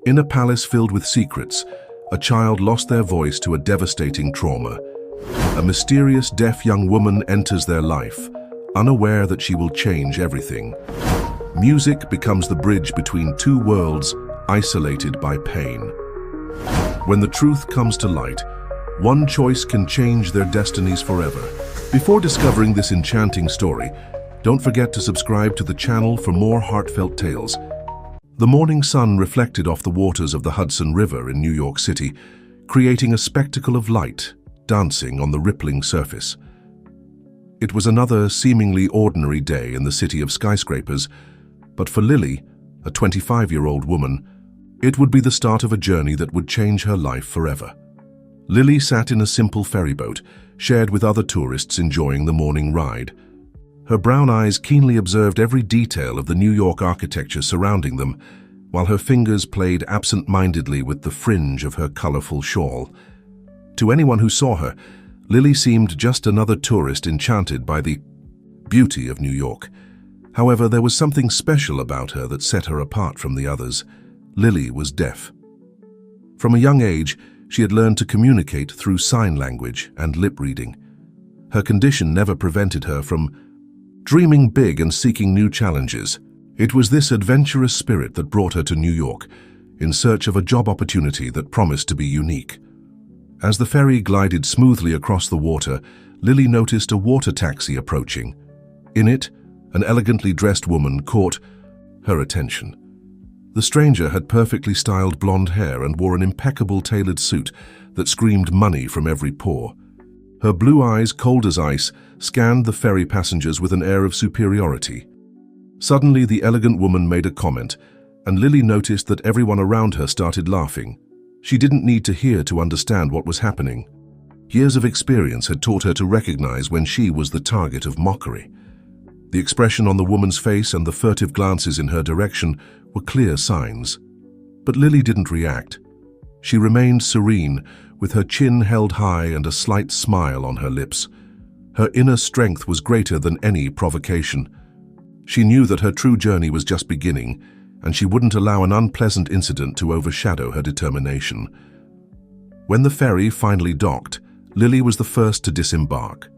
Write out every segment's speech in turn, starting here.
In a palace filled with secrets, a child lost their voice to a devastating trauma. A mysterious deaf young woman enters their life, unaware that she will change everything. Music becomes the bridge between two worlds, isolated by pain. When the truth comes to light, one choice can change their destinies forever. Before discovering this enchanting story, don't forget to subscribe to the channel for more heartfelt tales. The morning sun reflected off the waters of the Hudson River in New York City, creating a spectacle of light dancing on the rippling surface. It was another seemingly ordinary day in the city of skyscrapers, but for Lily, a 25-year-old woman, it would be the start of a journey that would change her life forever. Lily sat in a simple ferryboat, shared with other tourists enjoying the morning ride. Her brown eyes keenly observed every detail of the New York architecture surrounding them, while her fingers played absent-mindedly with the fringe of her colorful shawl. To anyone who saw her, Lily seemed just another tourist enchanted by the beauty of New York. However, there was something special about her that set her apart from the others. Lily was deaf. From a young age, she had learned to communicate through sign language and lip reading. Her condition never prevented her from dreaming big and seeking new challenges. It was this adventurous spirit that brought her to New York, in search of a job opportunity that promised to be unique. As the ferry glided smoothly across the water, Lily noticed a water taxi approaching. In it, an elegantly dressed woman caught her attention. The stranger had perfectly styled blonde hair and wore an impeccable tailored suit that screamed money from every pore. Her blue eyes, cold as ice, scanned the ferry passengers with an air of superiority. Suddenly, the elegant woman made a comment, and Lily noticed that everyone around her started laughing. She didn't need to hear to understand what was happening. Years of experience had taught her to recognize when she was the target of mockery. The expression on the woman's face and the furtive glances in her direction were clear signs. But Lily didn't react. She remained serene, with her chin held high and a slight smile on her lips. Her inner strength was greater than any provocation. She knew that her true journey was just beginning, and she wouldn't allow an unpleasant incident to overshadow her determination. When the ferry finally docked, Lily was the first to disembark.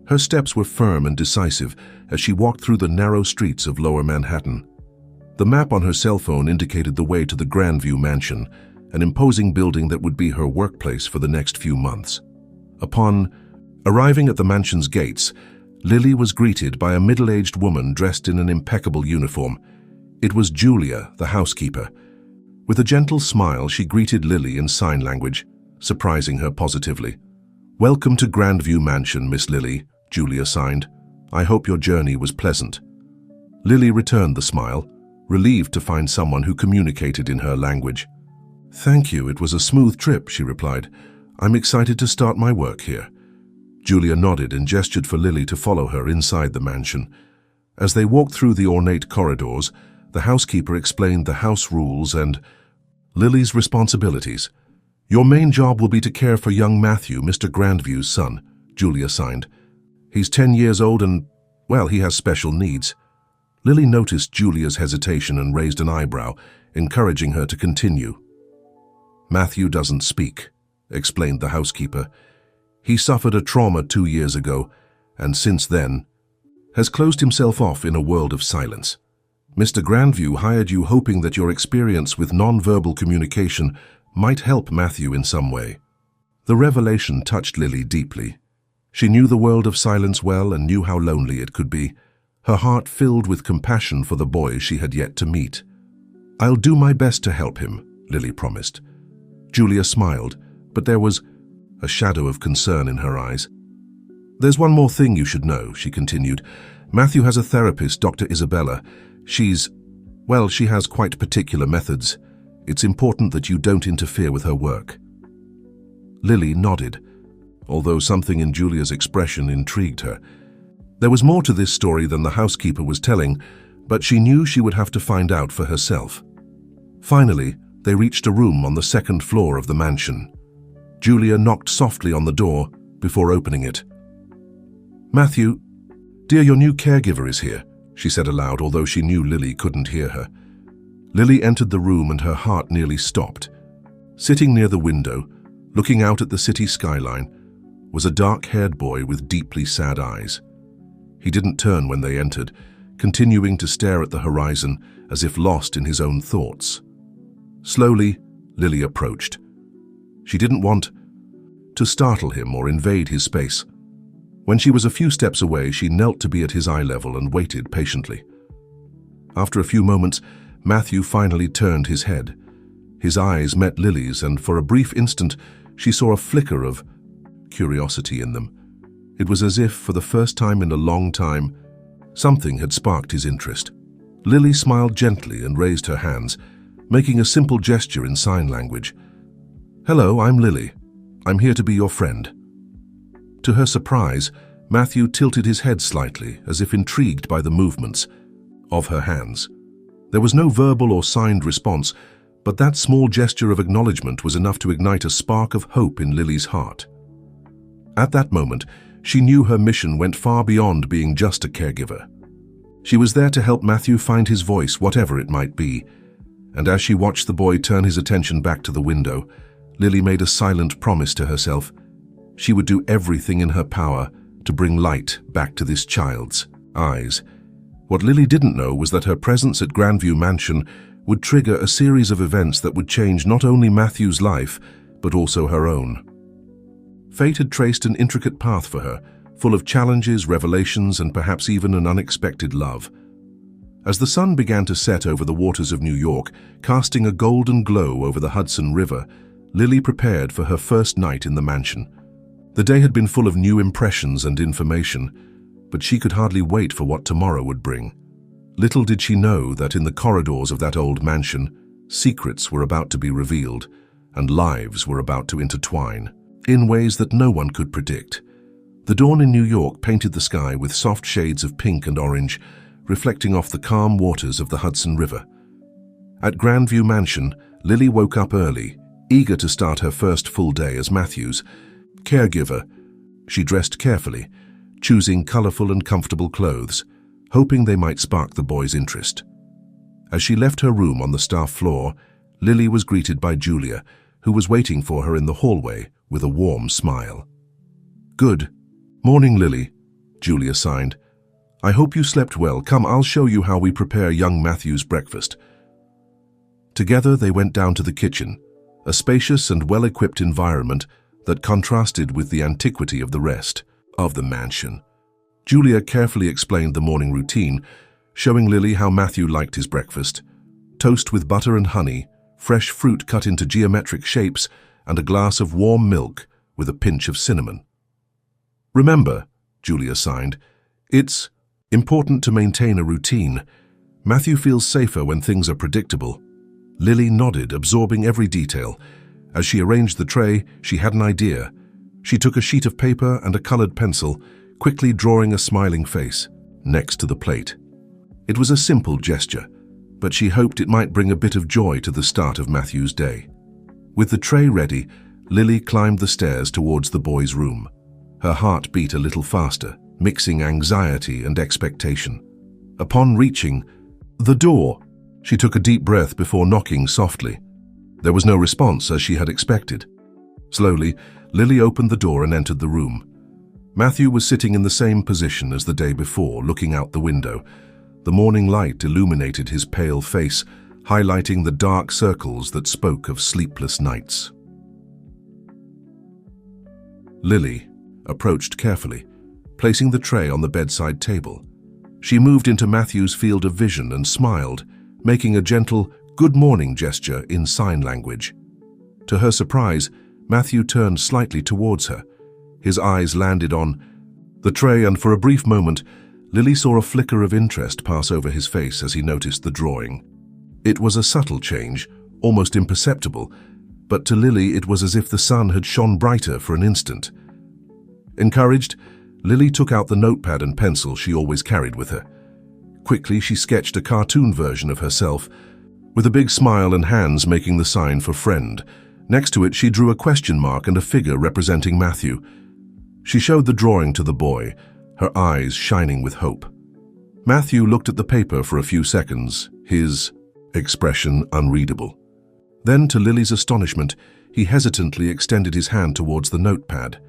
Her steps were firm and decisive as she walked through the narrow streets of Lower Manhattan. The map on her cell phone indicated the way to the Grandview Mansion, an imposing building that would be her workplace for the next few months. Upon arriving at the mansion's gates, Lily was greeted by a middle-aged woman dressed in an impeccable uniform. It was Julia, the housekeeper. With a gentle smile, she greeted Lily in sign language, surprising her positively. "Welcome to Grandview Mansion, Miss Lily," Julia signed. "I hope your journey was pleasant." Lily returned the smile, relieved to find someone who communicated in her language. "Thank you, it was a smooth trip," she replied. "I'm excited to start my work here." Julia nodded and gestured for Lily to follow her inside the mansion. As they walked through the ornate corridors, the housekeeper explained the house rules and Lily's responsibilities. "Your main job will be to care for young Matthew, Mr. Grandview's son," Julia signed. "He's 10 years old and, well, he has special needs." Lily noticed Julia's hesitation and raised an eyebrow, encouraging her to continue. "Matthew doesn't speak," explained the housekeeper. "He suffered a trauma 2 years ago, and since then has closed himself off in a world of silence. Mr. Grandview hired you hoping that your experience with non-verbal communication might help Matthew in some way." The revelation touched Lily deeply. She knew the world of silence well and knew how lonely it could be, her heart filled with compassion for the boy she had yet to meet. "I'll do my best to help him," Lily promised. Julia smiled, but there was a shadow of concern in her eyes. "There's one more thing you should know," she continued. "Matthew has a therapist, Dr. Isabella. She has quite particular methods. It's important that you don't interfere with her work." Lily nodded, although something in Julia's expression intrigued her. There was more to this story than the housekeeper was telling, but she knew she would have to find out for herself. Finally, they reached a room on the second floor of the mansion. Julia knocked softly on the door before opening it. "Matthew, dear, your new caregiver is here," she said aloud, although she knew Lily couldn't hear her. Lily entered the room and her heart nearly stopped. Sitting near the window, looking out at the city skyline, was a dark-haired boy with deeply sad eyes. He didn't turn when they entered, continuing to stare at the horizon as if lost in his own thoughts. Slowly, Lily approached. She didn't want to startle him or invade his space. When she was a few steps away, she knelt to be at his eye level and waited patiently. After a few moments, Matthew finally turned his head. His eyes met Lily's, and for a brief instant, she saw a flicker of curiosity in them. It was as if, for the first time in a long time, something had sparked his interest. Lily smiled gently and raised her hands, making a simple gesture in sign language. "Hello, I'm Lily. I'm here to be your friend." To her surprise, Matthew tilted his head slightly, as if intrigued by the movements of her hands. There was no verbal or signed response, but that small gesture of acknowledgement was enough to ignite a spark of hope in Lily's heart. At that moment, she knew her mission went far beyond being just a caregiver. She was there to help Matthew find his voice, whatever it might be. And as she watched the boy turn his attention back to the window, Lily made a silent promise to herself. She would do everything in her power to bring light back to this child's eyes. What Lily didn't know was that her presence at Grandview Mansion would trigger a series of events that would change not only Matthew's life, but also her own. Fate had traced an intricate path for her, full of challenges, revelations, and perhaps even an unexpected love. As the sun began to set over the waters of New York, casting a golden glow over the Hudson River, Lily prepared for her first night in the mansion. The day had been full of new impressions and information, but she could hardly wait for what tomorrow would bring. Little did she know that in the corridors of that old mansion, secrets were about to be revealed, and lives were about to intertwine, in ways that no one could predict. The dawn in New York painted the sky with soft shades of pink and orange, reflecting off the calm waters of the Hudson River. At Grandview Mansion, Lily woke up early, eager to start her first full day as Matthew's caregiver. She dressed carefully, choosing colorful and comfortable clothes, hoping they might spark the boy's interest. As she left her room on the staff floor, Lily was greeted by Julia, who was waiting for her in the hallway with a warm smile. "Good morning, Lily," Julia signed. "I hope you slept well. Come, I'll show you how we prepare young Matthew's breakfast." Together they went down to the kitchen, a spacious and well-equipped environment that contrasted with the antiquity of the rest of the mansion. Julia carefully explained the morning routine, showing Lily how Matthew liked his breakfast: toast with butter and honey, fresh fruit cut into geometric shapes, and a glass of warm milk with a pinch of cinnamon. "Remember," Julia signed, "it's important to maintain a routine. Matthew feels safer when things are predictable." Lily nodded, absorbing every detail. As she arranged the tray, she had an idea. She took a sheet of paper and a colored pencil, quickly drawing a smiling face next to the plate. It was a simple gesture, but she hoped it might bring a bit of joy to the start of Matthew's day. With the tray ready, Lily climbed the stairs towards the boy's room. Her heart beat a little faster, mixing anxiety and expectation. Upon reaching the door, she took a deep breath before knocking softly. There was no response, as she had expected. Slowly, Lily opened the door and entered the room. Matthew was sitting in the same position as the day before, looking out the window. The morning light illuminated his pale face, highlighting the dark circles that spoke of sleepless nights. Lily approached carefully, placing the tray on the bedside table. She moved into Matthew's field of vision and smiled, making a gentle "good morning" gesture in sign language. To her surprise, Matthew turned slightly towards her. His eyes landed on the tray, and for a brief moment, Lily saw a flicker of interest pass over his face as he noticed the drawing. It was a subtle change, almost imperceptible, but to Lily it was as if the sun had shone brighter for an instant. Encouraged, Lily took out the notepad and pencil she always carried with her. Quickly, she sketched a cartoon version of herself, with a big smile and hands making the sign for friend. Next to it, she drew a question mark and a figure representing Matthew. She showed the drawing to the boy, her eyes shining with hope. Matthew looked at the paper for a few seconds, his expression unreadable. Then, to Lily's astonishment, he hesitantly extended his hand towards the notepad.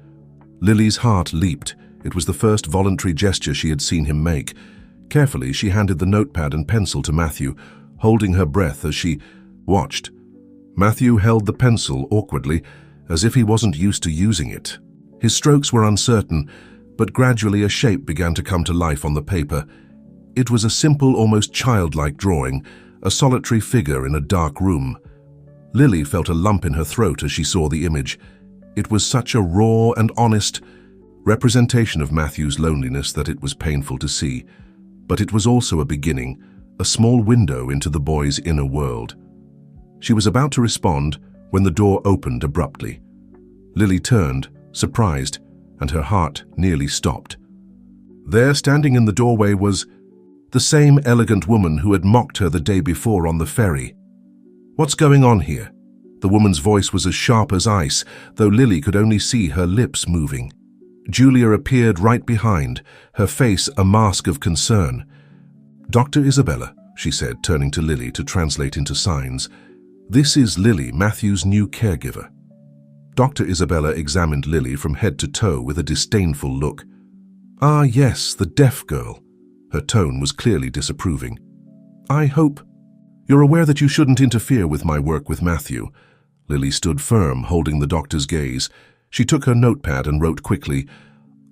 Lily's heart leaped. It was the first voluntary gesture she had seen him make. Carefully, she handed the notepad and pencil to Matthew, holding her breath as she watched. Matthew held the pencil awkwardly, as if he wasn't used to using it. His strokes were uncertain, but gradually a shape began to come to life on the paper. It was a simple, almost childlike drawing, a solitary figure in a dark room. Lily felt a lump in her throat as she saw the image. It was such a raw and honest representation of Matthew's loneliness that it was painful to see. But it was also a beginning, a small window into the boy's inner world. She was about to respond when the door opened abruptly. Lily turned, surprised, and her heart nearly stopped. There, standing in the doorway, was the same elegant woman who had mocked her the day before on the ferry. "What's going on here?" The woman's voice was as sharp as ice, though Lily could only see her lips moving. Julia appeared right behind, her face a mask of concern. "Dr. Isabella," she said, turning to Lily to translate into signs. "This is Lily, Matthew's new caregiver." Dr. Isabella examined Lily from head to toe with a disdainful look. "Ah, yes, the deaf girl." Her tone was clearly disapproving. "I hope you're aware that you shouldn't interfere with my work with Matthew." Lily stood firm, holding the doctor's gaze. She took her notepad and wrote quickly,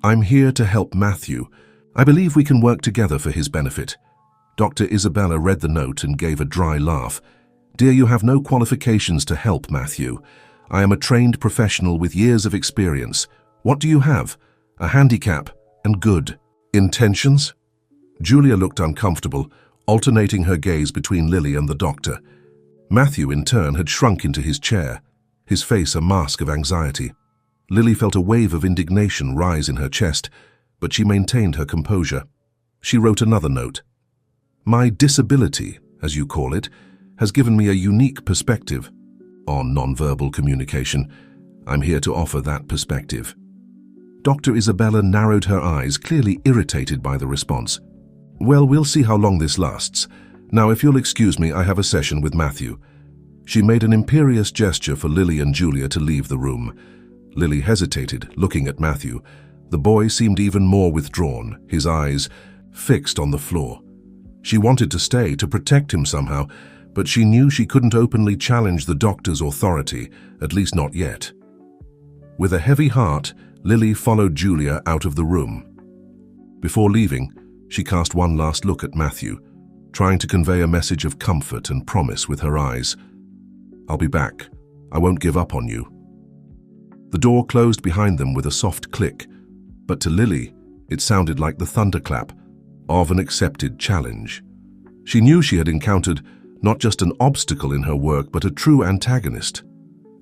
"I'm here to help Matthew. I believe we can work together for his benefit." Dr. Isabella read the note and gave a dry laugh. "Dear, you have no qualifications to help Matthew. I am a trained professional with years of experience. What do you have? A handicap and good intentions?" Julia looked uncomfortable, alternating her gaze between Lily and the doctor. Matthew, in turn, had shrunk into his chair, his face a mask of anxiety. Lily felt a wave of indignation rise in her chest, but she maintained her composure. She wrote another note. "My disability, as you call it, has given me a unique perspective on nonverbal communication. I'm here to offer that perspective." Dr. Isabella narrowed her eyes, clearly irritated by the response. "Well, we'll see how long this lasts. Now, if you'll excuse me, I have a session with Matthew." She made an imperious gesture for Lily and Julia to leave the room. Lily hesitated, looking at Matthew. The boy seemed even more withdrawn, his eyes fixed on the floor. She wanted to stay, to protect him somehow, but she knew she couldn't openly challenge the doctor's authority, at least not yet. With a heavy heart, Lily followed Julia out of the room. Before leaving, she cast one last look at Matthew, trying to convey a message of comfort and promise with her eyes. "I'll be back. I won't give up on you." The door closed behind them with a soft click, but to Lily, it sounded like the thunderclap of an accepted challenge. She knew she had encountered not just an obstacle in her work, but a true antagonist.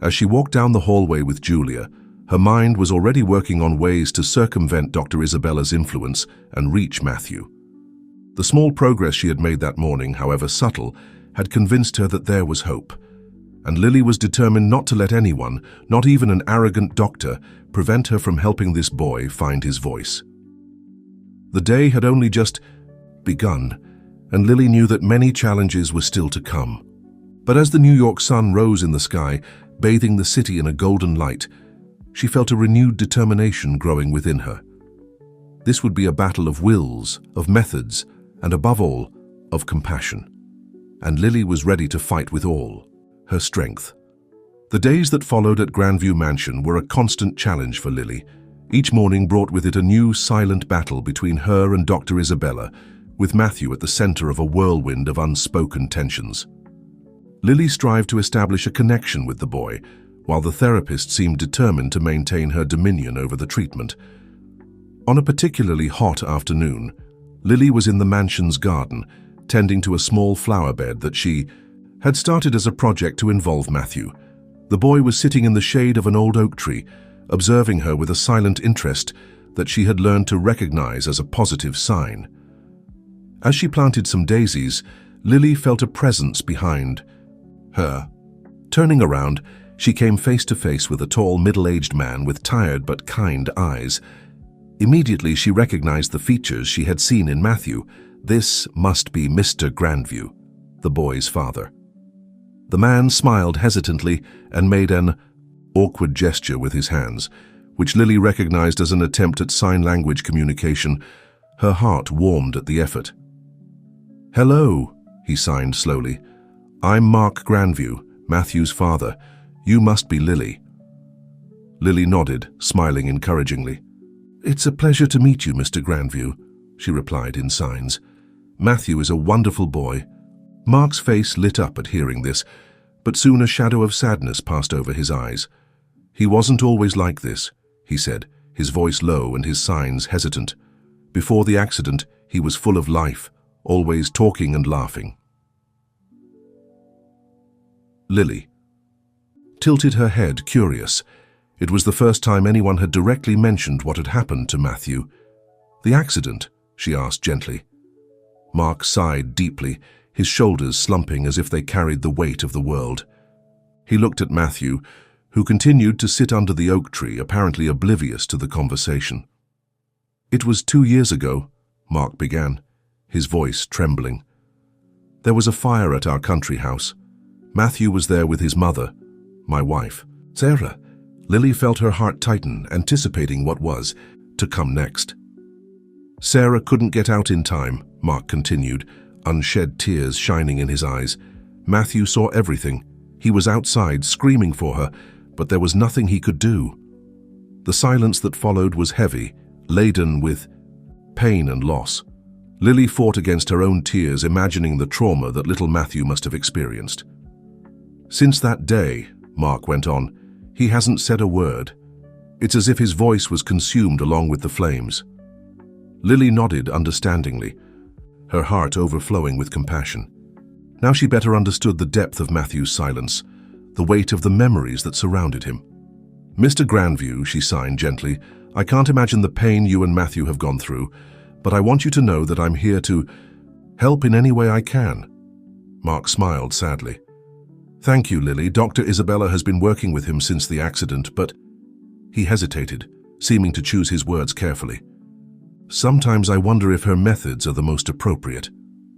As she walked down the hallway with Julia, her mind was already working on ways to circumvent Dr. Isabella's influence and reach Matthew. The small progress she had made that morning, however subtle, had convinced her that there was hope. And Lily was determined not to let anyone, not even an arrogant doctor, prevent her from helping this boy find his voice. The day had only just begun, and Lily knew that many challenges were still to come. But as the New York sun rose in the sky, bathing the city in a golden light, she felt a renewed determination growing within her. This would be a battle of wills, of methods, and above all, of compassion. And Lily was ready to fight with all her strength. The days that followed at Grandview Mansion were a constant challenge for Lily. Each morning brought with it a new silent battle between her and Dr. Isabella, with Matthew at the center of a whirlwind of unspoken tensions. Lily strived to establish a connection with the boy, while the therapist seemed determined to maintain her dominion over the treatment. On a particularly hot afternoon, Lily was in the mansion's garden, tending to a small flower bed that she had started as a project to involve Matthew. The boy was sitting in the shade of an old oak tree, observing her with a silent interest that she had learned to recognize as a positive sign. As she planted some daisies, Lily felt a presence behind her. Turning around, she came face to face with a tall, middle-aged man with tired but kind eyes. Immediately, she recognized the features she had seen in Matthew. This must be Mr. Grandview. the boy's father. The man smiled hesitantly and made an awkward gesture with his hands, which Lily recognized as an attempt at sign language communication. Her heart warmed at the effort. "Hello," he signed slowly. "I'm Mark Grandview, Matthew's father. You must be Lily." Lily nodded, smiling encouragingly. "It's a pleasure to meet you, Mr. Grandview," she replied in signs. "Matthew is a wonderful boy." Mark's face lit up at hearing this, but soon a shadow of sadness passed over his eyes. "He wasn't always like this," he said, his voice low and his signs hesitant. "Before the accident, he was full of life, always talking and laughing." Lily tilted her head, curious. It was the first time anyone had directly mentioned what had happened to Matthew. "The accident?" she asked gently. Mark sighed deeply, his shoulders slumping as if they carried the weight of the world. He looked at Matthew, who continued to sit under the oak tree, apparently oblivious to the conversation. "It was 2 years ago," Mark began, his voice trembling. "There was a fire at our country house. Matthew was there with his mother, my wife, Sarah." Lily felt her heart tighten, anticipating what was to come next. "Sarah couldn't get out in time," Mark continued, unshed tears shining in his eyes. "Matthew saw everything. He was outside, screaming for her, but there was nothing he could do." The silence that followed was heavy, laden with pain and loss. Lily fought against her own tears, imagining the trauma that little Matthew must have experienced. "Since that day," Mark went on, "he hasn't said a word. It's as if his voice was consumed along with the flames." Lily nodded understandingly, her heart overflowing with compassion. Now she better understood the depth of Matthew's silence, the weight of the memories that surrounded him. "Mr. Grandview," she signed gently, "I can't imagine the pain you and Matthew have gone through, but I want you to know that I'm here to help in any way I can." Mark smiled sadly. "Thank you, Lily. Dr. Isabella has been working with him since the accident, but—" He hesitated, seeming to choose his words carefully. "Sometimes I wonder if her methods are the most appropriate."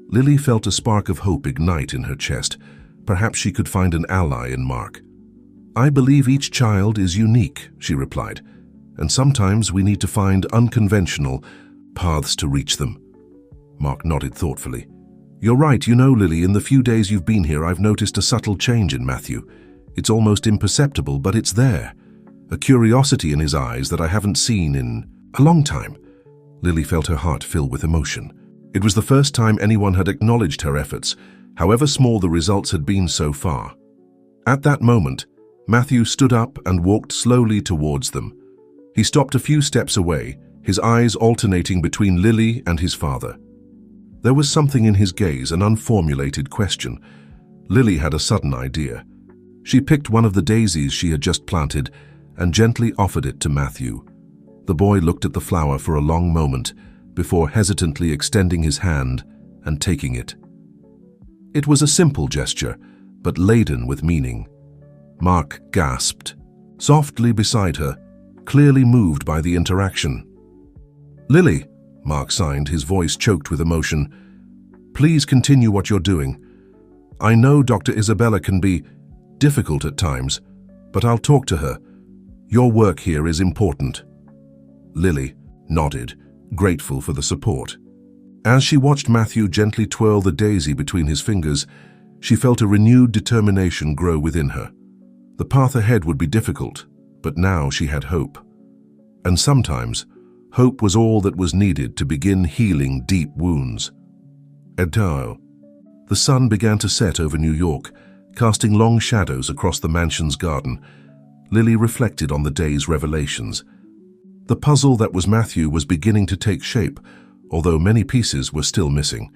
Lily felt a spark of hope ignite in her chest. Perhaps she could find an ally in Mark. "I believe each child is unique," she replied, "and sometimes we need to find unconventional paths to reach them." Mark nodded thoughtfully. "You're right. You know, Lily, in the few days you've been here, I've noticed a subtle change in Matthew. It's almost imperceptible, but it's there. A curiosity in his eyes that I haven't seen in a long time." Lily felt her heart fill with emotion. It was the first time anyone had acknowledged her efforts, however small the results had been so far. At that moment, Matthew stood up and walked slowly towards them. He stopped a few steps away, his eyes alternating between Lily and his father. There was something in his gaze, an unformulated question. Lily had a sudden idea. She picked one of the daisies she had just planted and gently offered it to Matthew. The boy looked at the flower for a long moment before hesitantly extending his hand and taking it. It was a simple gesture, but laden with meaning. Mark gasped, softly beside her, clearly moved by the interaction. "Lily," Mark signed, his voice choked with emotion, "please continue what you're doing. I know Dr. Isabella can be difficult at times, but I'll talk to her. Your work here is important." Lily nodded, grateful for the support. As she watched Matthew gently twirl the daisy between his fingers, she felt a renewed determination grow within her. The path ahead would be difficult, but now she had hope. And sometimes, hope was all that was needed to begin healing deep wounds. The sun began to set over New York, casting long shadows across the mansion's garden. Lily reflected on the day's revelations. The puzzle that was Matthew was beginning to take shape, although many pieces were still missing.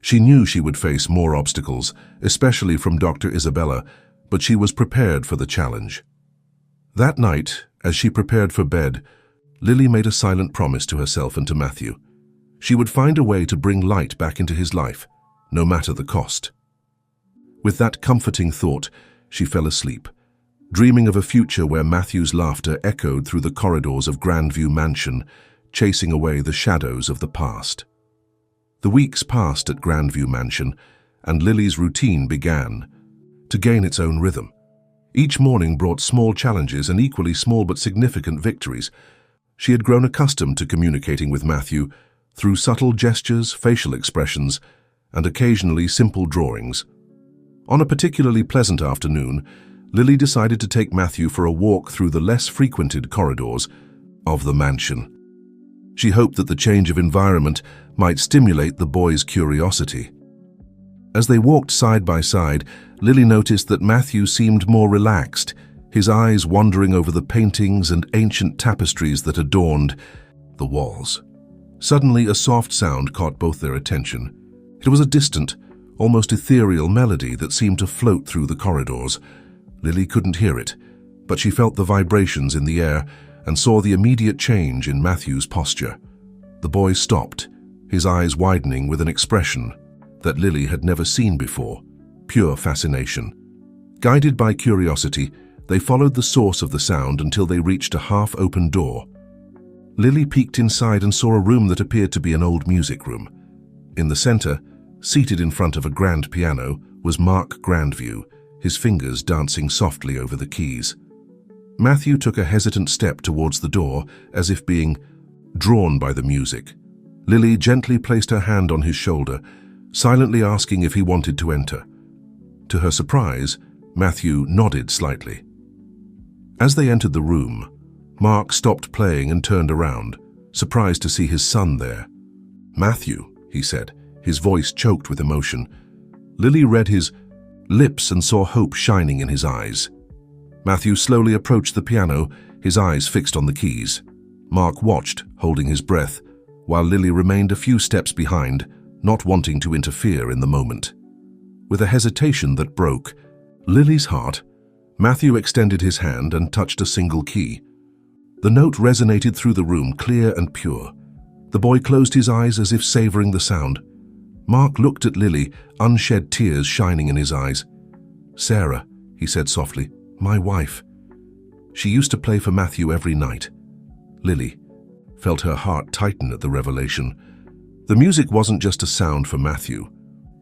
She knew she would face more obstacles, especially from Dr. Isabella, but she was prepared for the challenge. That night, as she prepared for bed, Lily made a silent promise to herself and to Matthew. She would find a way to bring light back into his life, no matter the cost. With that comforting thought, she fell asleep, dreaming of a future where Matthew's laughter echoed through the corridors of Grandview Mansion, chasing away the shadows of the past. The weeks passed at Grandview Mansion, and Lily's routine began to gain its own rhythm. Each morning brought small challenges and equally small but significant victories. She had grown accustomed to communicating with Matthew through subtle gestures, facial expressions, and occasionally simple drawings. On a particularly pleasant afternoon, Lily decided to take Matthew for a walk through the less frequented corridors of the mansion. She hoped that the change of environment might stimulate the boy's curiosity. As they walked side by side, Lily noticed that Matthew seemed more relaxed, his eyes wandering over the paintings and ancient tapestries that adorned the walls. Suddenly, a soft sound caught both their attention. It was a distant, almost ethereal melody that seemed to float through the corridors. Lily couldn't hear it, but she felt the vibrations in the air and saw the immediate change in Matthew's posture. The boy stopped, his eyes widening with an expression that Lily had never seen before, pure fascination. Guided by curiosity, they followed the source of the sound until they reached a half-open door. Lily peeked inside and saw a room that appeared to be an old music room. In the center, seated in front of a grand piano, was Mark Grandview, his fingers dancing softly over the keys. Matthew took a hesitant step towards the door, as if being drawn by the music. Lily gently placed her hand on his shoulder, silently asking if he wanted to enter. To her surprise, Matthew nodded slightly. As they entered the room, Mark stopped playing and turned around, surprised to see his son there. "Matthew," he said, his voice choked with emotion. Lily read his lips and saw hope shining in his eyes. Matthew slowly approached the piano, his eyes fixed on the keys. Mark watched, holding his breath, while Lily remained a few steps behind, not wanting to interfere in the moment. With a hesitation that broke Lily's heart, Matthew extended his hand and touched a single key. The note resonated through the room, clear and pure. The boy closed his eyes as if savoring the sound. Mark looked at Lily, unshed tears shining in his eyes. "Sarah," he said softly, "my wife. She used to play for Matthew every night." Lily felt her heart tighten at the revelation. The music wasn't just a sound for Matthew.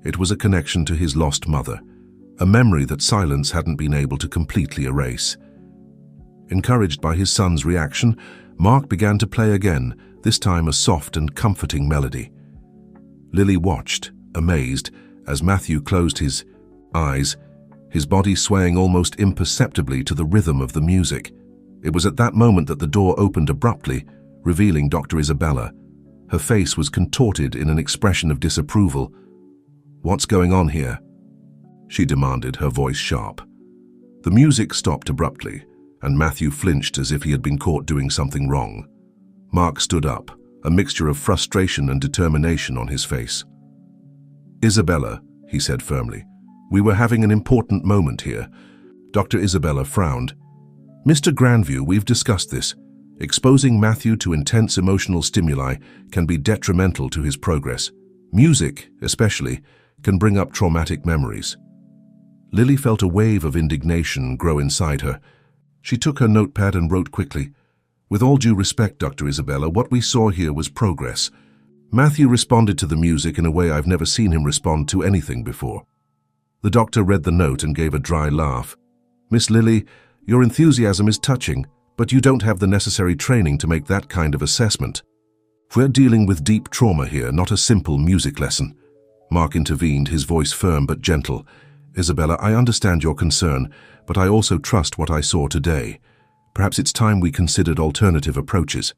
It was a connection to his lost mother, a memory that silence hadn't been able to completely erase. Encouraged by his son's reaction, Mark began to play again, this time a soft and comforting melody. Lily watched, amazed, as Matthew closed his eyes, his body swaying almost imperceptibly to the rhythm of the music. It was at that moment that the door opened abruptly, revealing Dr. Isabella. Her face was contorted in an expression of disapproval. "What's going on here?" she demanded, her voice sharp. The music stopped abruptly, and Matthew flinched as if he had been caught doing something wrong. Mark stood up, a mixture of frustration and determination on his face. "Isabella," he said firmly, "we were having an important moment here." Dr. Isabella frowned. "Mr. Grandview, we've discussed this. Exposing Matthew to intense emotional stimuli can be detrimental to his progress. Music, especially, can bring up traumatic memories." Lily felt a wave of indignation grow inside her. She took her notepad and wrote quickly, "With all due respect, Dr. Isabella, what we saw here was progress. Matthew responded to the music in a way I've never seen him respond to anything before." The doctor read the note and gave a dry laugh. "Miss Lily, your enthusiasm is touching, but you don't have the necessary training to make that kind of assessment. We're dealing with deep trauma here, not a simple music lesson." Mark intervened, his voice firm but gentle. "Isabella, I understand your concern, but I also trust what I saw today. Perhaps it's time we considered alternative approaches."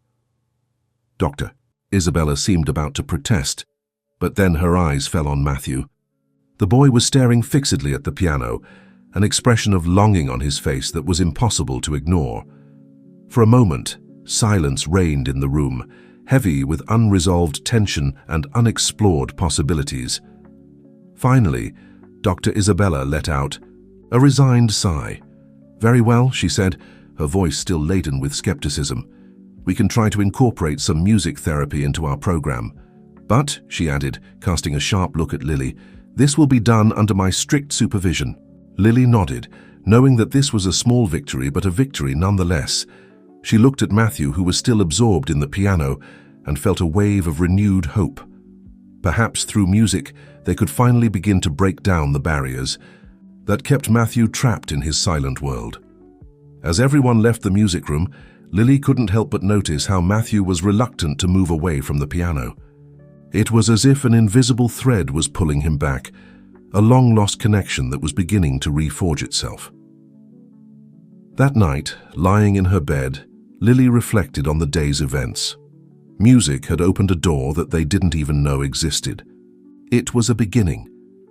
"Doctor," Isabella seemed about to protest, but then her eyes fell on Matthew. The boy was staring fixedly at the piano, an expression of longing on his face that was impossible to ignore. For a moment, silence reigned in the room, heavy with unresolved tension and unexplored possibilities. Finally, Dr. Isabella let out a resigned sigh. "Very well," she said, her voice still laden with skepticism. "We can try to incorporate some music therapy into our program. But," she added, casting a sharp look at Lily, "this will be done under my strict supervision." Lily nodded, knowing that this was a small victory, but a victory nonetheless. She looked at Matthew, who was still absorbed in the piano, and felt a wave of renewed hope. Perhaps through music, they could finally begin to break down the barriers that kept Matthew trapped in his silent world. As everyone left the music room, Lily couldn't help but notice how Matthew was reluctant to move away from the piano. It was as if an invisible thread was pulling him back, a long-lost connection that was beginning to reforge itself. That night, lying in her bed, Lily reflected on the day's events. Music had opened a door that they didn't even know existed. It was a beginning,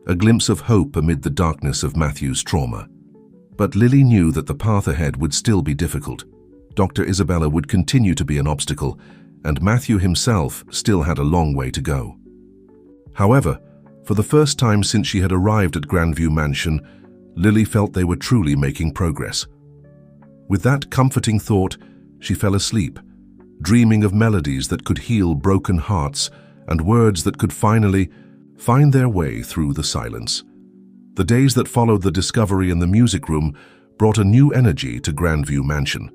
a glimpse of hope amid the darkness of Matthew's trauma. But Lily knew that the path ahead would still be difficult. Dr. Isabella would continue to be an obstacle, and Matthew himself still had a long way to go. However, for the first time since she had arrived at Grandview Mansion, Lily felt they were truly making progress. With that comforting thought, she fell asleep, dreaming of melodies that could heal broken hearts and words that could finally find their way through the silence. The days that followed the discovery in the music room brought a new energy to Grandview Mansion.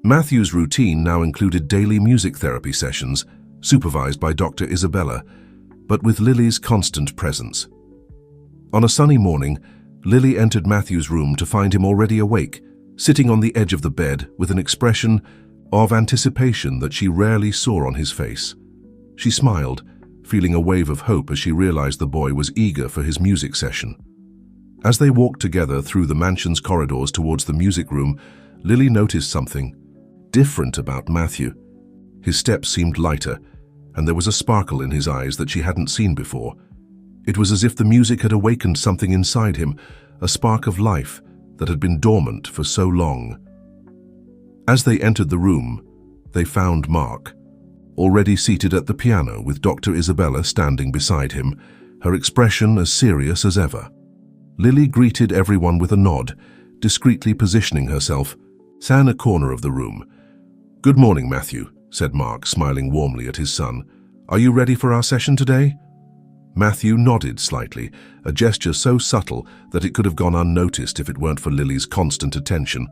Matthew's routine now included daily music therapy sessions, supervised by Dr. Isabella, but with Lily's constant presence. On a sunny morning, Lily entered Matthew's room to find him already awake, sitting on the edge of the bed with an expression of anticipation that she rarely saw on his face. She smiled, feeling a wave of hope as she realized the boy was eager for his music session. As they walked together through the mansion's corridors towards the music room, Lily noticed something different about Matthew. His steps seemed lighter, and there was a sparkle in his eyes that she hadn't seen before. It was as if the music had awakened something inside him, a spark of life that had been dormant for so long. As they entered the room, they found Mark, already seated at the piano with Dr. Isabella standing beside him, her expression as serious as ever. Lily greeted everyone with a nod, discreetly positioning herself, sat in a corner of the room. "Good morning, Matthew," said Mark, smiling warmly at his son. "Are you ready for our session today?" Matthew nodded slightly, a gesture so subtle that it could have gone unnoticed if it weren't for Lily's constant attention.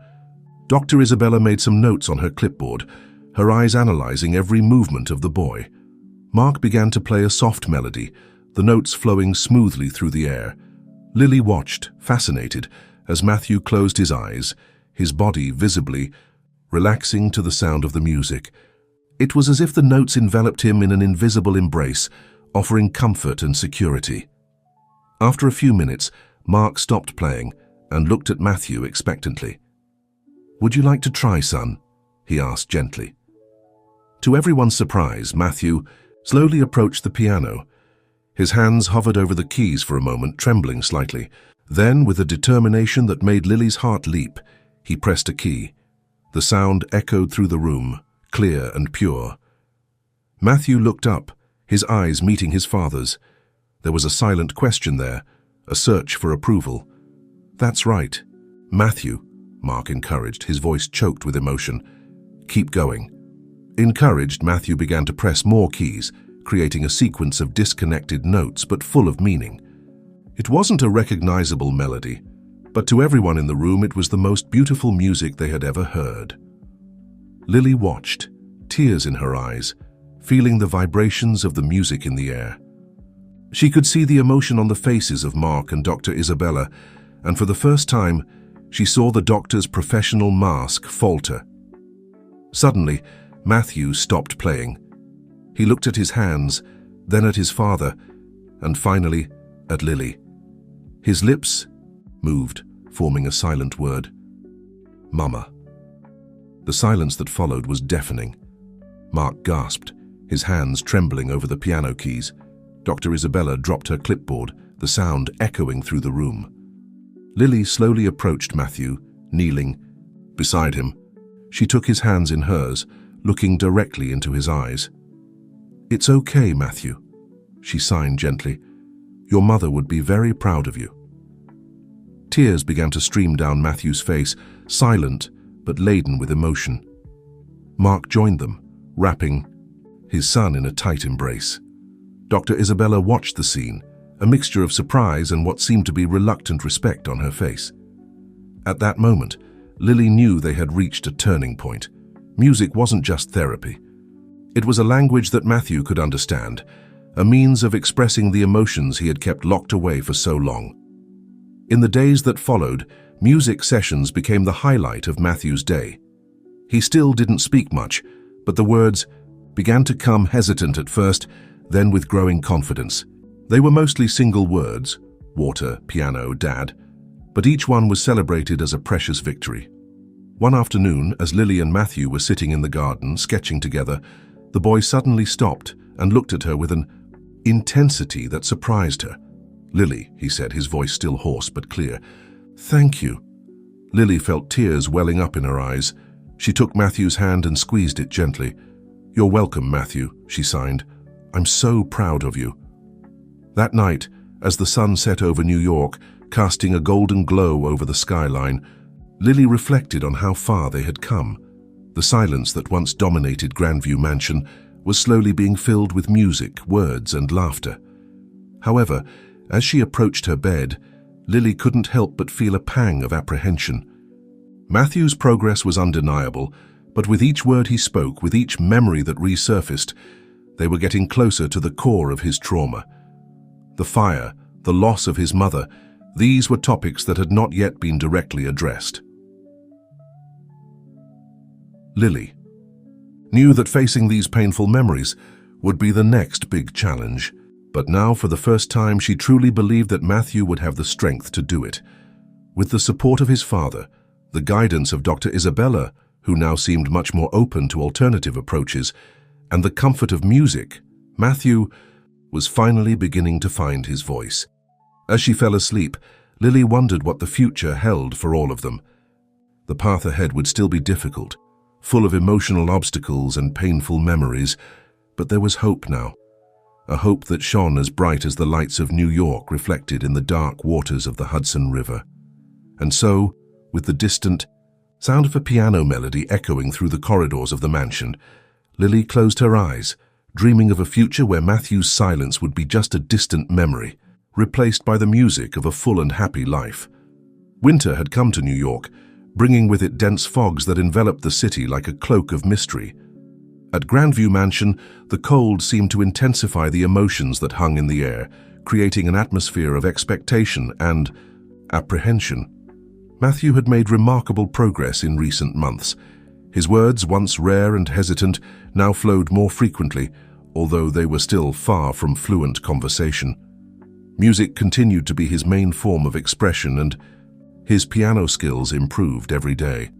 Dr. Isabella made some notes on her clipboard, her eyes analyzing every movement of the boy. Mark began to play a soft melody, the notes flowing smoothly through the air. Lily watched, fascinated, as Matthew closed his eyes, his body visibly relaxing to the sound of the music. It was as if the notes enveloped him in an invisible embrace, offering comfort and security. After a few minutes, Mark stopped playing and looked at Matthew expectantly. "Would you like to try, son?" he asked gently. To everyone's surprise, Matthew slowly approached the piano. His hands hovered over the keys for a moment, trembling slightly. Then, with a determination that made Lily's heart leap, he pressed a key. The sound echoed through the room, clear and pure. Matthew looked up, his eyes meeting his father's. There was a silent question there, a search for approval. "That's right, Matthew," Mark encouraged, his voice choked with emotion. "Keep going." Encouraged, Matthew began to press more keys, creating a sequence of disconnected notes but full of meaning. It wasn't a recognizable melody, but to everyone in the room it was the most beautiful music they had ever heard. Lily watched, tears in her eyes, feeling the vibrations of the music in the air. She could see the emotion on the faces of Mark and Dr. Isabella, and for the first time, she saw the doctor's professional mask falter. Suddenly, Matthew stopped playing. He looked at his hands, then at his father, and finally at Lily. His lips moved, forming a silent word. "Mama." The silence that followed was deafening. Mark gasped, his hands trembling over the piano keys. Dr. Isabella dropped her clipboard, the sound echoing through the room. Lily slowly approached Matthew, kneeling beside him. She took his hands in hers, looking directly into his eyes. "It's okay, Matthew," she signed gently. "Your mother would be very proud of you." Tears began to stream down Matthew's face, silent but laden with emotion. Mark joined them, wrapping his son in a tight embrace. Dr. Isabella watched the scene, a mixture of surprise and what seemed to be reluctant respect on her face. At that moment, Lily knew they had reached a turning point. Music wasn't just therapy. It was a language that Matthew could understand, a means of expressing the emotions he had kept locked away for so long. In the days that followed, music sessions became the highlight of Matthew's day. He still didn't speak much, but the words began to come hesitant at first, then with growing confidence. They were mostly single words: water, piano, dad, but each one was celebrated as a precious victory. One afternoon, as Lily and Matthew were sitting in the garden, sketching together, the boy suddenly stopped and looked at her with an intensity that surprised her. "Lily," he said, his voice still hoarse but clear. "Thank you." Lily felt tears welling up in her eyes. She took Matthew's hand and squeezed it gently. "You're welcome, Matthew," she signed. "I'm so proud of you." That night, as the sun set over New York, casting a golden glow over the skyline, Lily reflected on how far they had come. The silence that once dominated Grandview Mansion was slowly being filled with music, words, and laughter. However, as she approached her bed, Lily couldn't help but feel a pang of apprehension. Matthew's progress was undeniable, but with each word he spoke, with each memory that resurfaced, they were getting closer to the core of his trauma. The fire, the loss of his mother, these were topics that had not yet been directly addressed. Lily knew that facing these painful memories would be the next big challenge, but now for the first time she truly believed that Matthew would have the strength to do it. With the support of his father, the guidance of Dr. Isabella, who now seemed much more open to alternative approaches, and the comfort of music, Matthew was finally beginning to find his voice. As she fell asleep, Lily wondered what the future held for all of them. The path ahead would still be difficult, full of emotional obstacles and painful memories, but there was hope now. A hope that shone as bright as the lights of New York reflected in the dark waters of the Hudson River. And so, with the distant sound of a piano melody echoing through the corridors of the mansion, Lily closed her eyes, dreaming of a future where Matthew's silence would be just a distant memory, replaced by the music of a full and happy life. Winter had come to New York, bringing with it dense fogs that enveloped the city like a cloak of mystery. At Grandview Mansion, the cold seemed to intensify the emotions that hung in the air, creating an atmosphere of expectation and apprehension. Matthew had made remarkable progress in recent months. His words, once rare and hesitant, now flowed more frequently, although they were still far from fluent conversation. Music continued to be his main form of expression, and his piano skills improved every day.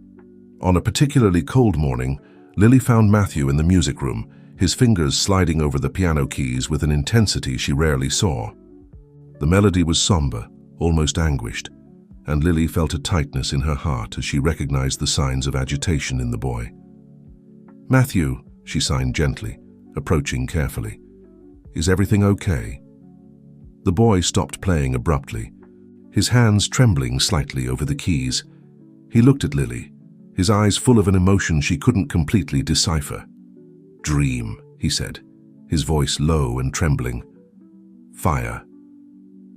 On a particularly cold morning, Lily found Matthew in the music room, his fingers sliding over the piano keys with an intensity she rarely saw. The melody was somber, almost anguished, and Lily felt a tightness in her heart as she recognized the signs of agitation in the boy. "Matthew," she signed gently, approaching carefully. "Is everything okay?" The boy stopped playing abruptly, his hands trembling slightly over the keys. He looked at Lily, his eyes full of an emotion she couldn't completely decipher. "Dream," he said, his voice low and trembling. "Fire."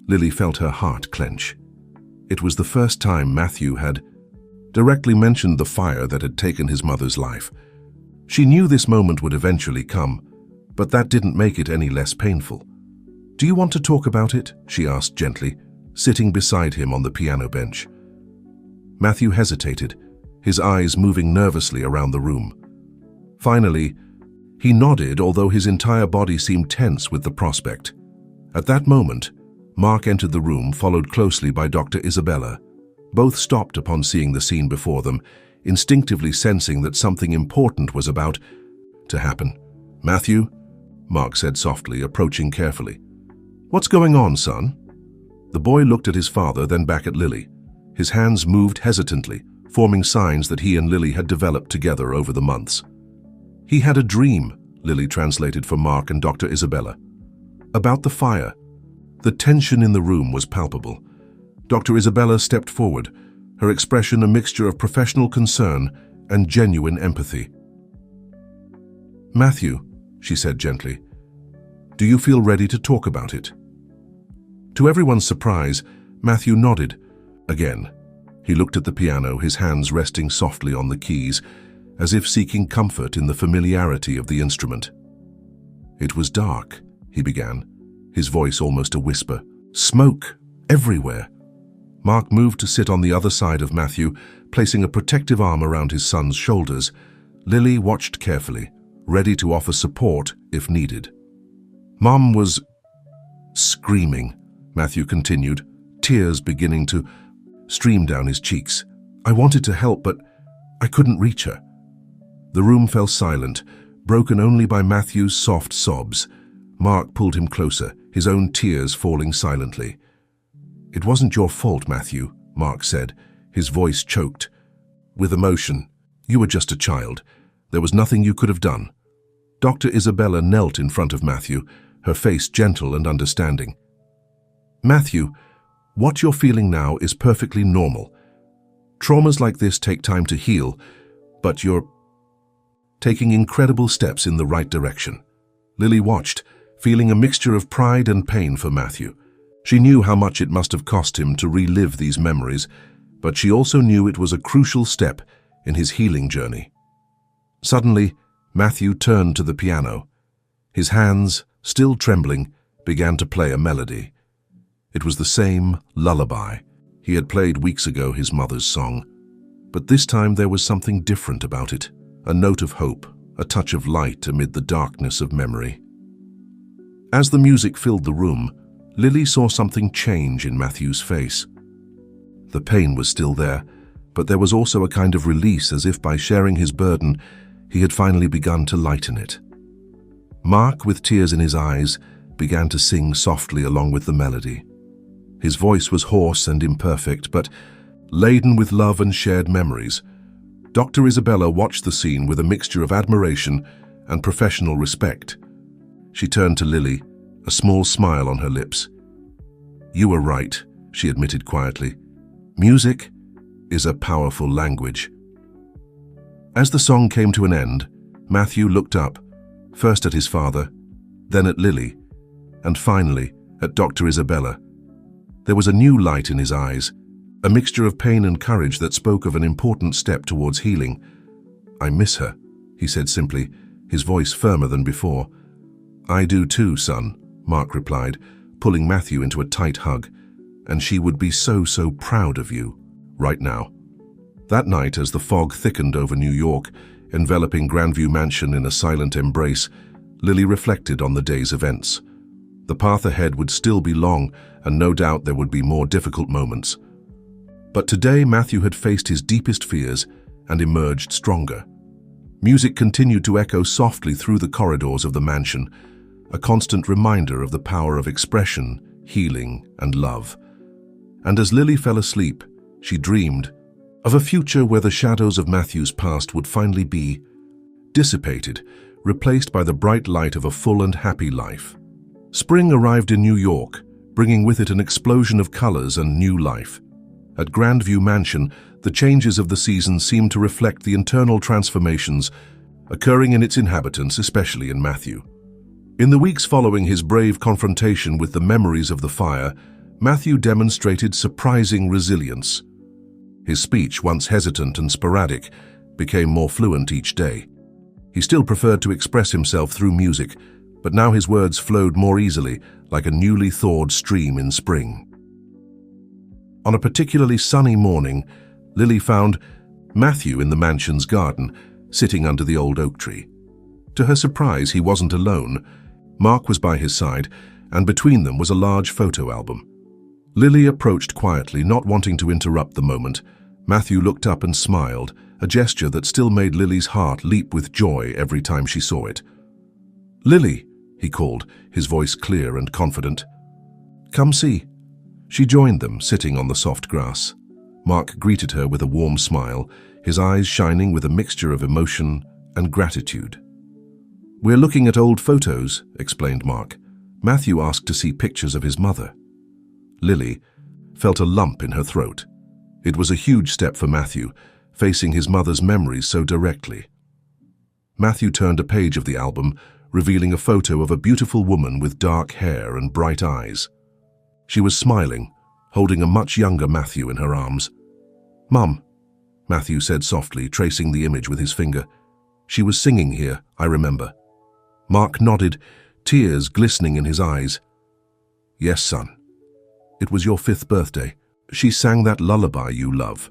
Lily felt her heart clench. It was the first time Matthew had directly mentioned the fire that had taken his mother's life. She knew this moment would eventually come, but that didn't make it any less painful. "Do you want to talk about it?" she asked gently, sitting beside him on the piano bench. Matthew hesitated, his eyes moving nervously around the room. Finally, he nodded, although his entire body seemed tense with the prospect. At that moment, Mark entered the room, followed closely by Dr. Isabella. Both stopped upon seeing the scene before them, instinctively sensing that something important was about to happen. "Matthew," Mark said softly, approaching carefully. "What's going on, son?" The boy looked at his father, then back at Lily. His hands moved hesitantly, forming signs that he and Lily had developed together over the months. "He had a dream," Lily translated for Mark and Dr. Isabella. "About the fire." The tension in the room was palpable. Dr. Isabella stepped forward, her expression a mixture of professional concern and genuine empathy. "Matthew," she said gently, "do you feel ready to talk about it?" To everyone's surprise, Matthew nodded. Again, he looked at the piano, his hands resting softly on the keys, as if seeking comfort in the familiarity of the instrument. It was dark, he began, his voice almost a whisper. Smoke everywhere. Mark moved to sit on the other side of Matthew, placing a protective arm around his son's shoulders. Lily watched carefully, ready to offer support if needed. Mom was screaming, Matthew continued, tears beginning to stream down his cheeks. I wanted to help, but I couldn't reach her. The room fell silent, broken only by Matthew's soft sobs. Mark pulled him closer, his own tears falling silently. It wasn't your fault, Matthew, Mark said, his voice choked with emotion. You were just a child. There was nothing you could have done. Dr. Isabella knelt in front of Matthew, her face gentle and understanding. Matthew, what you're feeling now is perfectly normal. Traumas like this take time to heal, but you're taking incredible steps in the right direction. Lily watched, feeling a mixture of pride and pain for Matthew. She knew how much it must have cost him to relive these memories, but she also knew it was a crucial step in his healing journey. Suddenly, Matthew turned to the piano. His hands, still trembling, began to play a melody. It was the same lullaby he had played weeks ago, his mother's song. But this time there was something different about it, a note of hope, a touch of light amid the darkness of memory. As the music filled the room, Lily saw something change in Matthew's face. The pain was still there, but there was also a kind of release, as if by sharing his burden, he had finally begun to lighten it. Mark, with tears in his eyes, began to sing softly along with the melody. His voice was hoarse and imperfect, but laden with love and shared memories. Dr. Isabella watched the scene with a mixture of admiration and professional respect. She turned to Lily, a small smile on her lips. You were right, she admitted quietly. Music is a powerful language. As the song came to an end, Matthew looked up, first at his father, then at Lily, and finally at Dr. Isabella. There was a new light in his eyes, a mixture of pain and courage that spoke of an important step towards healing. I miss her, he said simply, his voice firmer than before. I do too, son, Mark replied, pulling Matthew into a tight hug. And she would be so proud of you, right now. That night, as the fog thickened over New York, enveloping Grandview Mansion in a silent embrace, Lily reflected on the day's events. The path ahead would still be long, and no doubt there would be more difficult moments. But today Matthew had faced his deepest fears and emerged stronger. Music continued to echo softly through the corridors of the mansion, a constant reminder of the power of expression, healing, and love. And as Lily fell asleep, she dreamed of a future where the shadows of Matthew's past would finally be dissipated, replaced by the bright light of a full and happy life. Spring arrived in New York, bringing with it an explosion of colors and new life. At Grandview Mansion, the changes of the season seemed to reflect the internal transformations occurring in its inhabitants, especially in Matthew. In the weeks following his brave confrontation with the memories of the fire, Matthew demonstrated surprising resilience. His speech, once hesitant and sporadic, became more fluent each day. He still preferred to express himself through music, but now his words flowed more easily, like a newly thawed stream in spring. On a particularly sunny morning, Lily found Matthew in the mansion's garden, sitting under the old oak tree. To her surprise, he wasn't alone. Mark was by his side, and between them was a large photo album. Lily approached quietly, not wanting to interrupt the moment. Matthew looked up and smiled, a gesture that still made Lily's heart leap with joy every time she saw it. Lily, he called, his voice clear and confident. Come see. She joined them, sitting on the soft grass. Mark greeted her with a warm smile, his eyes shining with a mixture of emotion and gratitude. We're looking at old photos, explained Mark. Matthew asked to see pictures of his mother. Lily felt a lump in her throat. It was a huge step for Matthew, facing his mother's memories so directly. Matthew turned a page of the album, revealing a photo of a beautiful woman with dark hair and bright eyes. She was smiling, holding a much younger Matthew in her arms. Mum, Matthew said softly, tracing the image with his finger. She was singing here, I remember. Mark nodded, tears glistening in his eyes. "Yes, son. It was your 5th birthday. She sang that lullaby you love."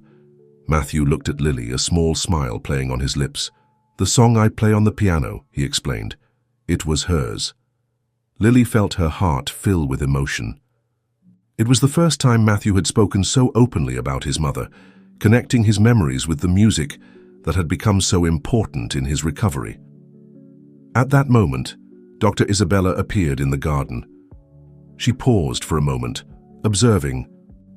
Matthew looked at Lily, a small smile playing on his lips. "The song I play on the piano," he explained. It was hers. Lily felt her heart fill with emotion. It was the first time Matthew had spoken so openly about his mother, connecting his memories with the music that had become so important in his recovery. At that moment, Dr. Isabella appeared in the garden. She paused for a moment, observing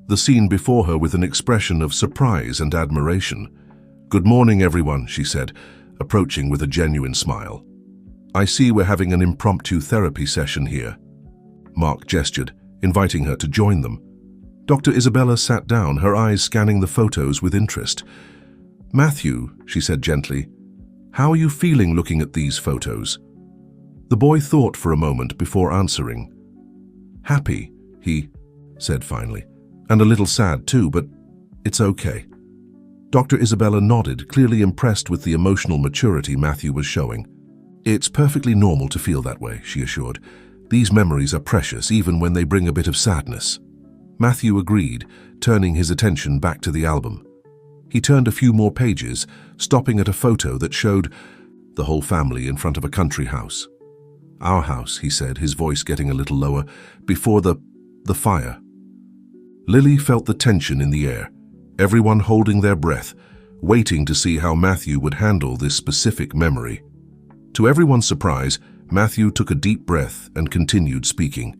the scene before her with an expression of surprise and admiration. "Good morning, everyone," she said, approaching with a genuine smile. "I see we're having an impromptu therapy session here." Mark gestured, inviting her to join them. Dr. Isabella sat down, her eyes scanning the photos with interest. "Matthew," she said gently, "how are you feeling looking at these photos?" The boy thought for a moment before answering. "Happy," he said finally, "and a little sad too, but it's okay." Dr. Isabella nodded, clearly impressed with the emotional maturity Matthew was showing. "It's perfectly normal to feel that way," she assured. "These memories are precious, even when they bring a bit of sadness." Matthew agreed, turning his attention back to the album. He turned a few more pages, stopping at a photo that showed the whole family in front of a country house. "Our house," he said, his voice getting a little lower, "before the fire." Lily felt the tension in the air, everyone holding their breath, waiting to see how Matthew would handle this specific memory. To everyone's surprise, Matthew took a deep breath and continued speaking.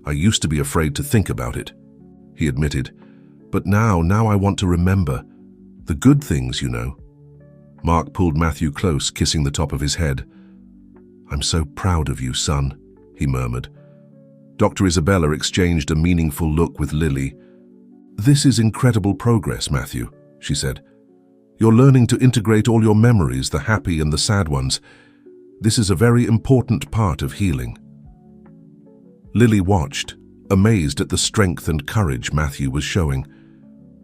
"I used to be afraid to think about it," he admitted, "but now I want to remember. The good things, you know." Mark pulled Matthew close, kissing the top of his head. "I'm so proud of you, son," he murmured. Dr. Isabella exchanged a meaningful look with Lily. "This is incredible progress, Matthew," she said. "You're learning to integrate all your memories, the happy and the sad ones. This is a very important part of healing." Lily watched, amazed at the strength and courage Matthew was showing.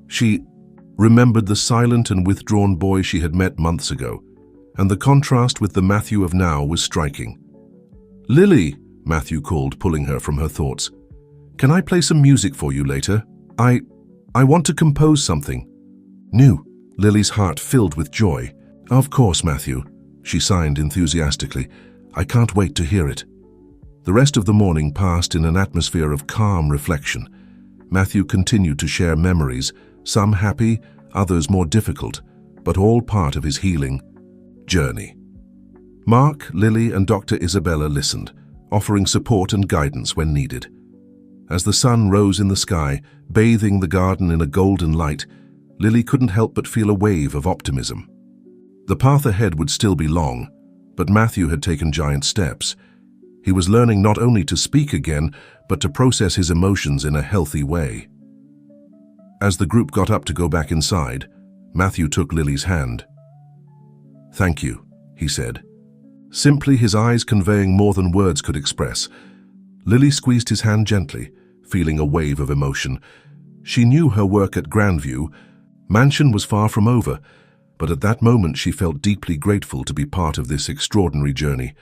She remembered the silent and withdrawn boy she had met months ago, and the contrast with the Matthew of now was striking. "Lily," Matthew called, pulling her from her thoughts. "Can I play some music for you later? I want to compose something new." Lily's heart filled with joy. "Of course, Matthew," she signed enthusiastically. "I can't wait to hear it." The rest of the morning passed in an atmosphere of calm reflection. Matthew continued to share memories, some happy, others more difficult, but all part of his healing journey. Mark, Lily, and Dr. Isabella listened, offering support and guidance when needed. As the sun rose in the sky, bathing the garden in a golden light, Lily couldn't help but feel a wave of optimism. The path ahead would still be long, but Matthew had taken giant steps. He was learning not only to speak again, but to process his emotions in a healthy way. As the group got up to go back inside, Matthew took Lily's hand. "Thank you," he said, simply, his eyes conveying more than words could express. Lily squeezed his hand gently, feeling a wave of emotion. She knew her work at Grandview Mansion was far from over, but at that moment she felt deeply grateful to be part of this extraordinary journey.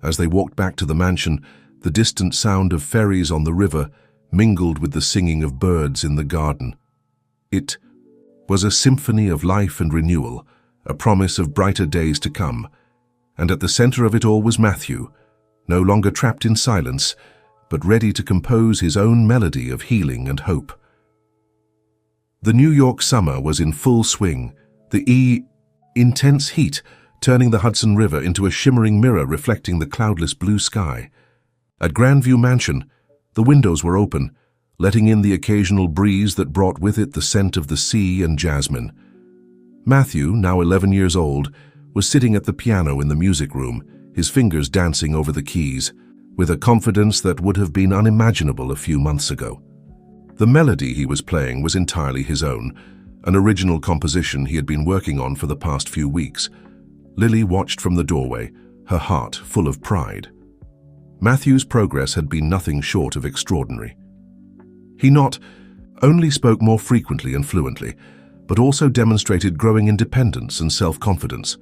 As they walked back to the mansion, the distant sound of ferries on the river mingled with the singing of birds in the garden. It was a symphony of life and renewal, a promise of brighter days to come. And at the center of it all was Matthew, no longer trapped in silence, but ready to compose his own melody of healing and hope. The New York summer was in full swing, the intense heat turning the Hudson River into a shimmering mirror reflecting the cloudless blue sky. At Grandview Mansion, the windows were open, letting in the occasional breeze that brought with it the scent of the sea and jasmine. Matthew, now 11 years old, was sitting at the piano in the music room, his fingers dancing over the keys, with a confidence that would have been unimaginable a few months ago. The melody he was playing was entirely his own, an original composition he had been working on for the past few weeks. Lily watched from the doorway, her heart full of pride. Matthew's progress had been nothing short of extraordinary. He not only spoke more frequently and fluently, but also demonstrated growing independence and self-confidence.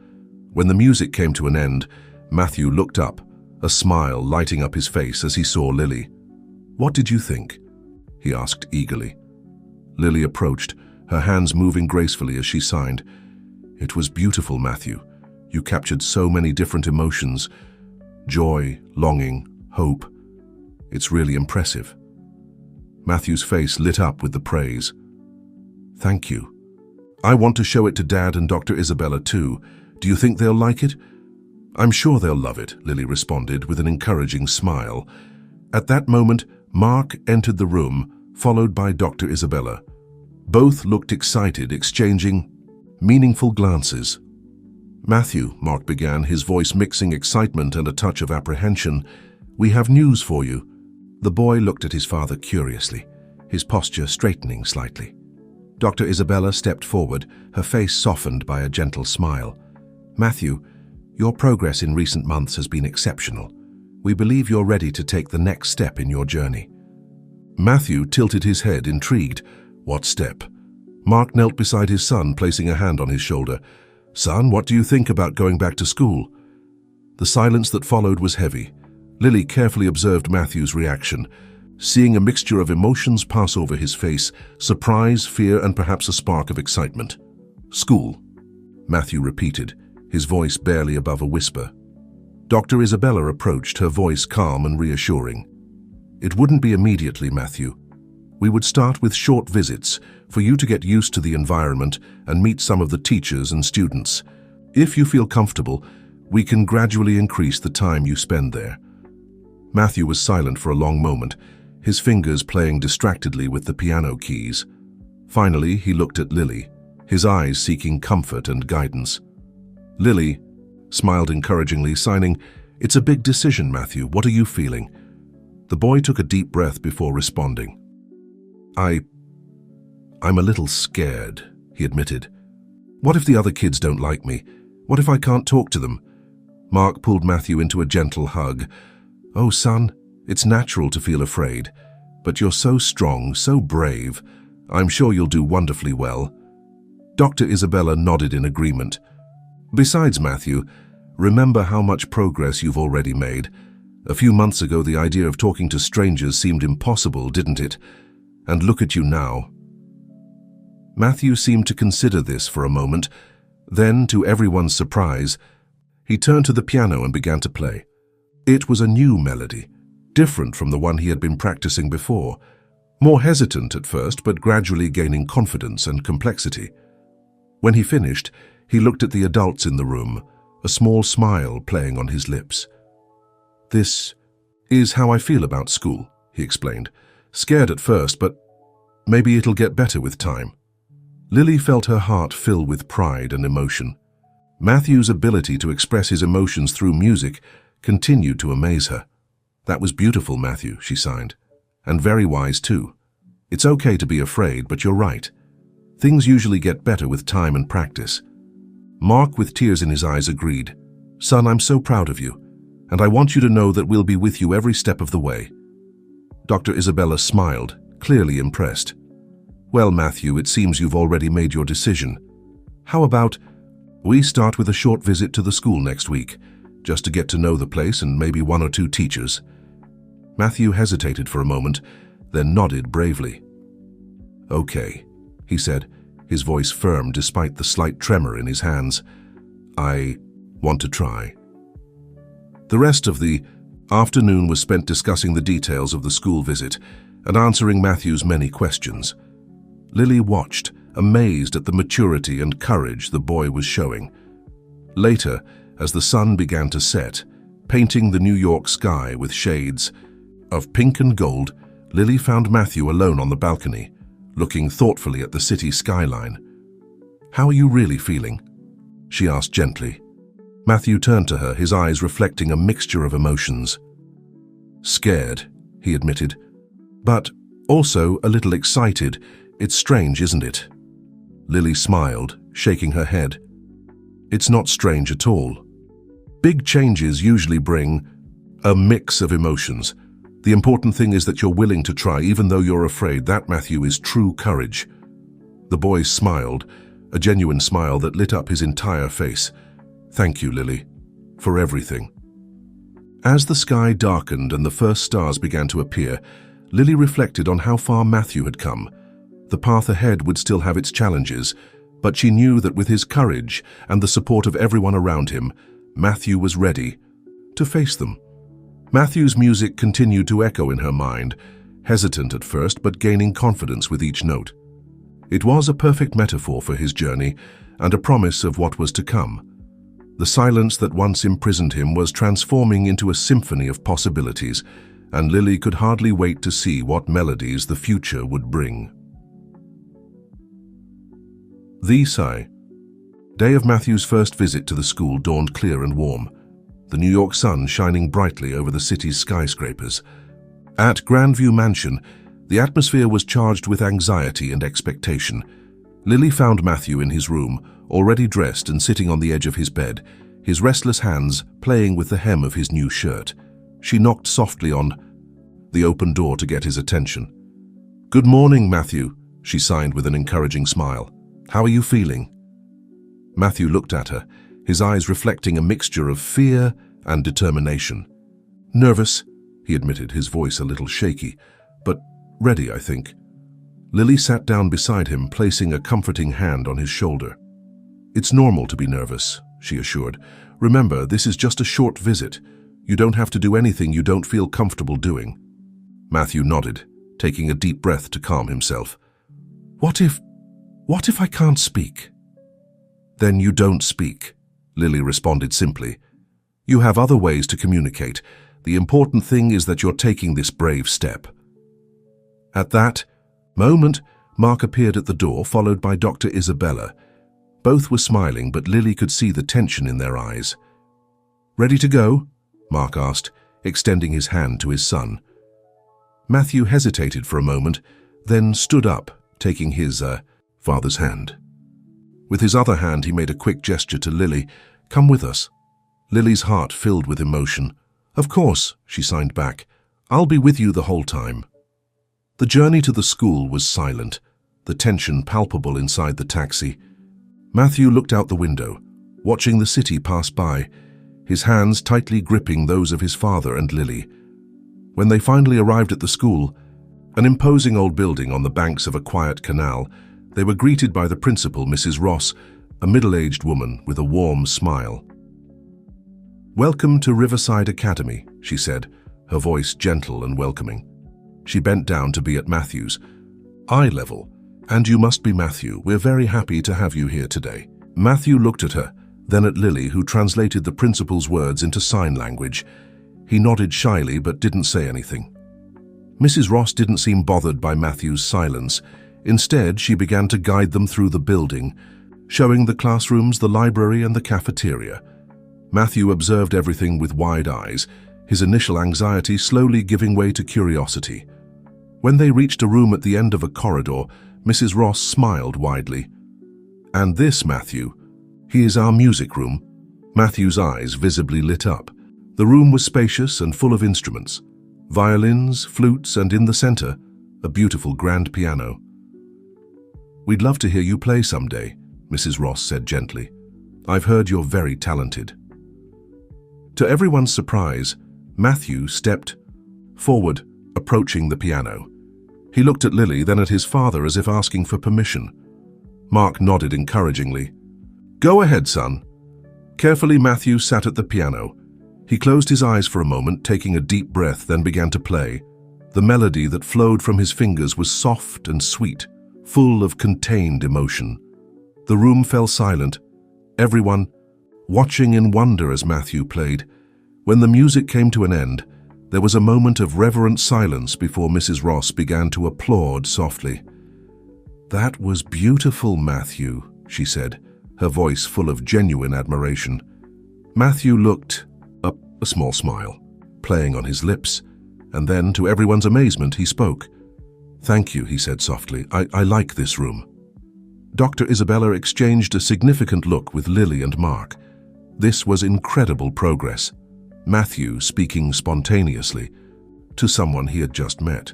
When the music came to an end, Matthew looked up, a smile lighting up his face as he saw Lily. "What did you think?" he asked eagerly. Lily approached, her hands moving gracefully as she signed. "It was beautiful, Matthew. You captured so many different emotions. Joy, longing, hope. It's really impressive." Matthew's face lit up with the praise. "Thank you. I want to show it to Dad and Dr. Isabella too. Do you think they'll like it?" "I'm sure they'll love it," Lily responded with an encouraging smile. At that moment, Mark entered the room, followed by Dr. Isabella. Both looked excited, exchanging meaningful glances. "Matthew," Mark began, his voice mixing excitement and a touch of apprehension, "we have news for you." The boy looked at his father curiously, his posture straightening slightly. Dr. Isabella stepped forward, her face softened by a gentle smile. "Matthew, your progress in recent months has been exceptional. We believe you're ready to take the next step in your journey." Matthew tilted his head, intrigued. What step? Mark knelt beside his son, placing a hand on his shoulder. "Son, what do you think about going back to school?" The silence that followed was heavy. Lily carefully observed Matthew's reaction, seeing a mixture of emotions pass over his face, surprise, fear, and perhaps a spark of excitement. "School," Matthew repeated, his voice barely above a whisper. Dr. Isabella approached, her voice calm and reassuring. "It wouldn't be immediately, Matthew. We would start with short visits for you to get used to the environment and meet some of the teachers and students. If you feel comfortable, we can gradually increase the time you spend there." Matthew was silent for a long moment, his fingers playing distractedly with the piano keys. Finally, he looked at Lily, his eyes seeking comfort and guidance. Lily smiled encouragingly, signing, "It's a big decision, Matthew. What are you feeling?" The boy took a deep breath before responding. I'm a little scared," he admitted. "What if the other kids don't like me? What if I can't talk to them?" Mark pulled Matthew into a gentle hug. "Oh, son, it's natural to feel afraid, but you're so strong, so brave. I'm sure you'll do wonderfully well." Dr. Isabella nodded in agreement. "Besides, Matthew, remember how much progress you've already made. A few months ago, the idea of talking to strangers seemed impossible, didn't it? And look at you now." Matthew seemed to consider this for a moment. Then, to everyone's surprise, he turned to the piano and began to play. It was a new melody, different from the one he had been practicing before. More hesitant at first, but gradually gaining confidence and complexity. When he finished, he looked at the adults in the room, a small smile playing on his lips. "This is how I feel about school," he explained. "Scared at first, but maybe it'll get better with time." Lily felt her heart fill with pride and emotion. Matthew's ability to express his emotions through music continued to amaze her. "That was beautiful, Matthew," she signed. "And very wise, too. It's okay to be afraid, but you're right. Things usually get better with time and practice." Mark, with tears in his eyes, agreed. "Son, I'm so proud of you, and I want you to know that we'll be with you every step of the way." Dr. Isabella smiled, clearly impressed. "Well, Matthew, it seems you've already made your decision. How about we start with a short visit to the school next week, just to get to know the place and maybe one or two teachers?" Matthew hesitated for a moment, then nodded bravely. "Okay," he said, his voice firm despite the slight tremor in his hands. "I want to try." The rest of the afternoon was spent discussing the details of the school visit and answering Matthew's many questions. Lily watched, amazed at the maturity and courage the boy was showing. Later, as the sun began to set, painting the New York sky with shades of pink and gold, Lily found Matthew alone on the balcony, looking thoughtfully at the city skyline. "How are you really feeling?" she asked gently. Matthew turned to her, his eyes reflecting a mixture of emotions. "Scared," he admitted, "but also a little excited. It's strange, isn't it?" Lily smiled, shaking her head. "It's not strange at all. Big changes usually bring a mix of emotions. The important thing is that you're willing to try, even though you're afraid. That, Matthew, is true courage." The boy smiled, a genuine smile that lit up his entire face. "Thank you, Lily, for everything." As the sky darkened and the first stars began to appear, Lily reflected on how far Matthew had come. The path ahead would still have its challenges, but she knew that with his courage and the support of everyone around him, Matthew was ready to face them. Matthew's music continued to echo in her mind, hesitant at first but gaining confidence with each note. It was a perfect metaphor for his journey and a promise of what was to come. The silence that once imprisoned him was transforming into a symphony of possibilities, and Lily could hardly wait to see what melodies the future would bring. The sigh. Day of Matthew's first visit to the school dawned clear and warm, the New York sun shining brightly over the city's skyscrapers. At Grandview Mansion, the atmosphere was charged with anxiety and expectation. Lily found Matthew in his room, already dressed and sitting on the edge of his bed, his restless hands playing with the hem of his new shirt. She knocked softly on the open door to get his attention. "Good morning, Matthew," she signed with an encouraging smile. "How are you feeling?" Matthew looked at her, his eyes reflecting a mixture of fear and determination. "Nervous," he admitted, his voice a little shaky, "but ready, I think." Lily sat down beside him, placing a comforting hand on his shoulder. "It's normal to be nervous," she assured. "Remember, this is just a short visit. You don't have to do anything you don't feel comfortable doing." Matthew nodded, taking a deep breath to calm himself. What if I can't speak?" "Then you don't speak," Lily responded simply. "You have other ways to communicate. The important thing is that you're taking this brave step." At that moment, Mark appeared at the door, followed by Dr. Isabella. Both were smiling, but Lily could see the tension in their eyes. "Ready to go?" Mark asked, extending his hand to his son. Matthew hesitated for a moment, then stood up, taking his father's hand. With his other hand, he made a quick gesture to Lily. "Come with us." Lily's heart filled with emotion. "Of course," she signed back. "I'll be with you the whole time." The journey to the school was silent, the tension palpable inside the taxi. Matthew looked out the window, watching the city pass by, his hands tightly gripping those of his father and Lily. When they finally arrived at the school, an imposing old building on the banks of a quiet canal, they were greeted by the principal, Mrs. Ross, a middle-aged woman with a warm smile. "Welcome to Riverside Academy," she said, her voice gentle and welcoming. She bent down to be at Matthew's eye level. "And you must be Matthew. We're very happy to have you here today." Matthew looked at her, then at Lily, who translated the principal's words into sign language. He nodded shyly but didn't say anything. Mrs. Ross didn't seem bothered by Matthew's silence. Instead, she began to guide them through the building, showing the classrooms, the library, and the cafeteria. Matthew observed everything with wide eyes, his initial anxiety slowly giving way to curiosity. When they reached a room at the end of a corridor, Mrs. Ross smiled widely. "And this, Matthew, he is our music room." Matthew's eyes visibly lit up. The room was spacious and full of instruments, violins, flutes, and in the center, a beautiful grand piano. "We'd love to hear you play someday," Mrs. Ross said gently. "I've heard you're very talented." To everyone's surprise, Matthew stepped forward, approaching the piano. He looked at Lily, then at his father as if asking for permission. Mark nodded encouragingly. "Go ahead, son." Carefully, Matthew sat at the piano. He closed his eyes for a moment, taking a deep breath, then began to play. The melody that flowed from his fingers was soft and sweet, full of contained emotion. The room fell silent, everyone watching in wonder as Matthew played. When the music came to an end, there was a moment of reverent silence before Mrs. Ross began to applaud softly. "That was beautiful, Matthew," she said, her voice full of genuine admiration. Matthew looked up, a small smile playing on his lips, and then, to everyone's amazement, he spoke. "Thank you," he said softly. I like this room." Dr. Isabella exchanged a significant look with Lily and Mark. This was incredible progress. Matthew speaking spontaneously to someone he had just met.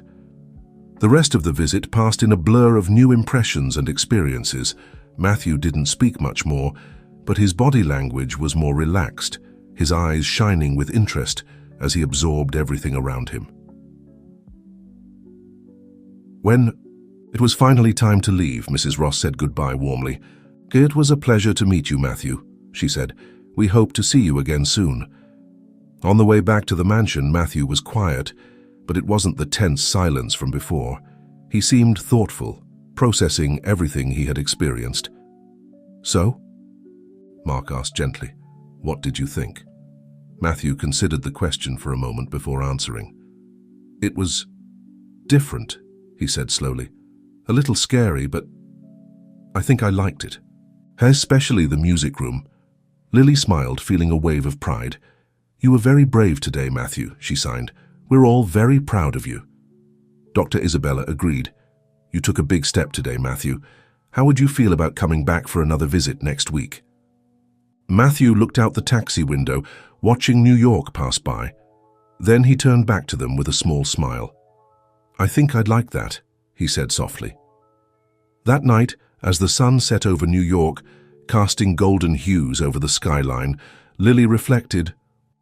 The rest of the visit passed in a blur of new impressions and experiences. Matthew didn't speak much more, but his body language was more relaxed, his eyes shining with interest, as he absorbed everything around him. When it was finally time to leave, Mrs. Ross said goodbye warmly. "It was a pleasure to meet you, Matthew," she said. "We hope to see you again soon." On the way back to the mansion, Matthew was quiet, but it wasn't the tense silence from before. He seemed thoughtful, processing everything he had experienced. "So?" Mark asked gently. "What did you think?" Matthew considered the question for a moment before answering. "It was different," he said slowly. "A little scary, but I think I liked it. Especially the music room." Lily smiled, feeling a wave of pride. "You were very brave today, Matthew," she signed. "We're all very proud of you." Dr. Isabella agreed. "You took a big step today, Matthew. How would you feel about coming back for another visit next week?" Matthew looked out the taxi window, watching New York pass by. Then he turned back to them with a small smile. "I think I'd like that," he said softly. That night, as the sun set over New York, casting golden hues over the skyline, Lily reflected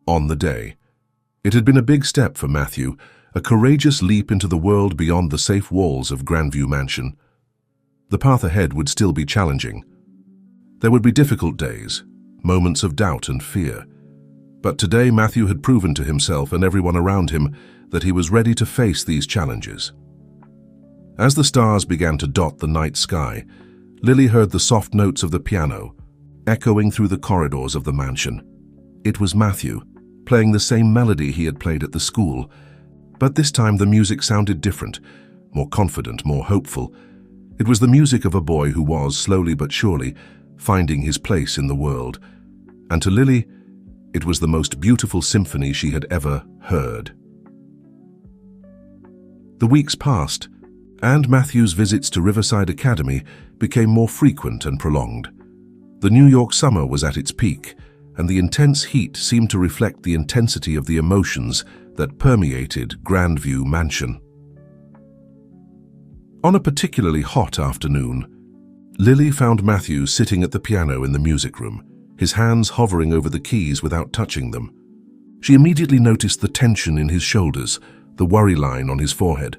on the day. It had been a big step for Matthew, a courageous leap into the world beyond the safe walls of Grandview Mansion. The path ahead would still be challenging. There would be difficult days, moments of doubt and fear. But today Matthew had proven to himself and everyone around him that he was ready to face these challenges. As the stars began to dot the night sky, Lily heard the soft notes of the piano, echoing through the corridors of the mansion. It was Matthew, playing the same melody he had played at the school, but this time the music sounded different, more confident, more hopeful. It was the music of a boy who was, slowly but surely, finding his place in the world. And to Lily, it was the most beautiful symphony she had ever heard. The weeks passed, and Matthew's visits to Riverside Academy became more frequent and prolonged. The New York summer was at its peak, and the intense heat seemed to reflect the intensity of the emotions that permeated Grandview Mansion. On a particularly hot afternoon, Lily found Matthew sitting at the piano in the music room, his hands hovering over the keys without touching them. She immediately noticed the tension in his shoulders, the worry line on his forehead.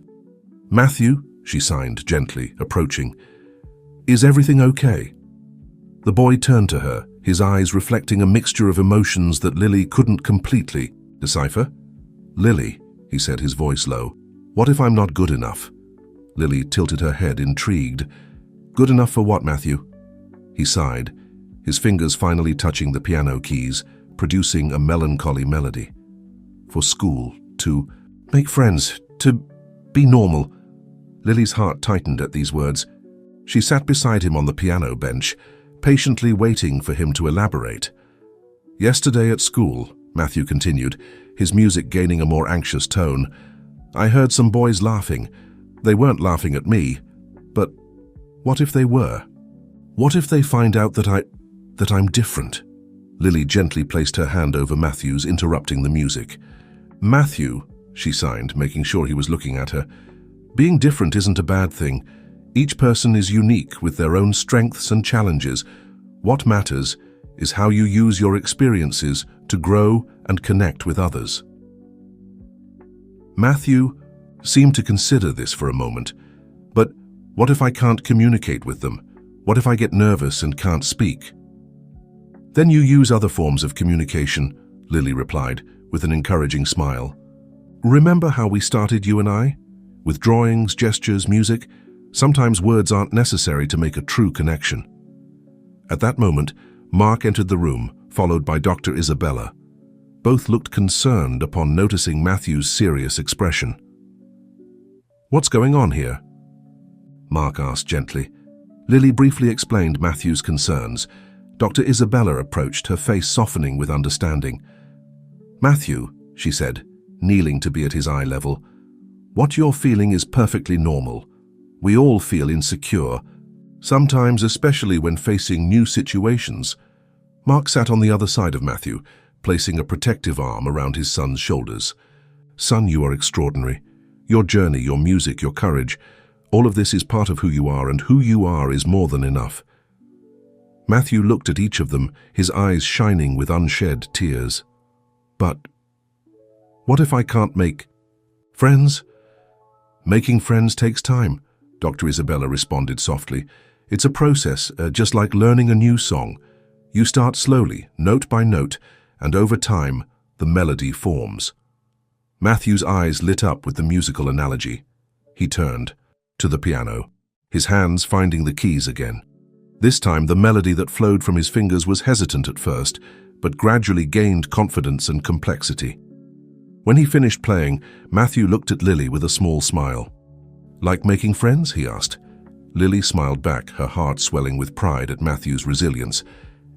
"Matthew," she signed gently, approaching. "Is everything okay?" The boy turned to her, his eyes reflecting a mixture of emotions that Lily couldn't completely decipher. "Lily," he said, his voice low, "what if I'm not good enough?" Lily tilted her head, intrigued. "Good enough for what, Matthew?" He sighed, his fingers finally touching the piano keys, producing a melancholy melody. "For school, to make friends, to be normal." Lily's heart tightened at these words. She sat beside him on the piano bench, patiently waiting for him to elaborate. "Yesterday at school," Matthew continued, his music gaining a more anxious tone, "I heard some boys laughing. They weren't laughing at me, but what if they were? What if they find out that I'm different?" Lily gently placed her hand over Matthew's, interrupting the music. "Matthew," she signed, making sure he was looking at her, "being different isn't a bad thing. Each person is unique with their own strengths and challenges. What matters is how you use your experiences to grow and connect with others." Matthew seemed to consider this for a moment. "But what if I can't communicate with them? What if I get nervous and can't speak?" "Then you use other forms of communication," Lily replied, with an encouraging smile. "Remember how we started, you and I? With drawings, gestures, music. Sometimes words aren't necessary to make a true connection." At that moment, Mark entered the room, followed by Dr. Isabella. Both looked concerned upon noticing Matthew's serious expression. "What's going on here?" Mark asked gently. Lily briefly explained Matthew's concerns. Dr. Isabella approached, her face softening with understanding. "Matthew," she said, kneeling to be at his eye level, "what you're feeling is perfectly normal. We all feel insecure, sometimes especially when facing new situations." Mark sat on the other side of Matthew, placing a protective arm around his son's shoulders. "Son, you are extraordinary. Your journey, your music, your courage, all of this is part of who you are, and who you are is more than enough." Matthew looked at each of them, his eyes shining with unshed tears. "But What if I can't make friends? Making friends takes time, Dr. Isabella responded softly. It's a process, just like learning a new song. You start slowly, note by note, and over time, the melody forms. Matthew's eyes lit up with the musical analogy. He turned to the piano, his hands finding the keys again. This time, the melody that flowed from his fingers was hesitant at first, but gradually gained confidence and complexity. When he finished playing, Matthew looked at Lily with a small smile. Like making friends? He asked. Lily smiled back, her heart swelling with pride at Matthew's resilience.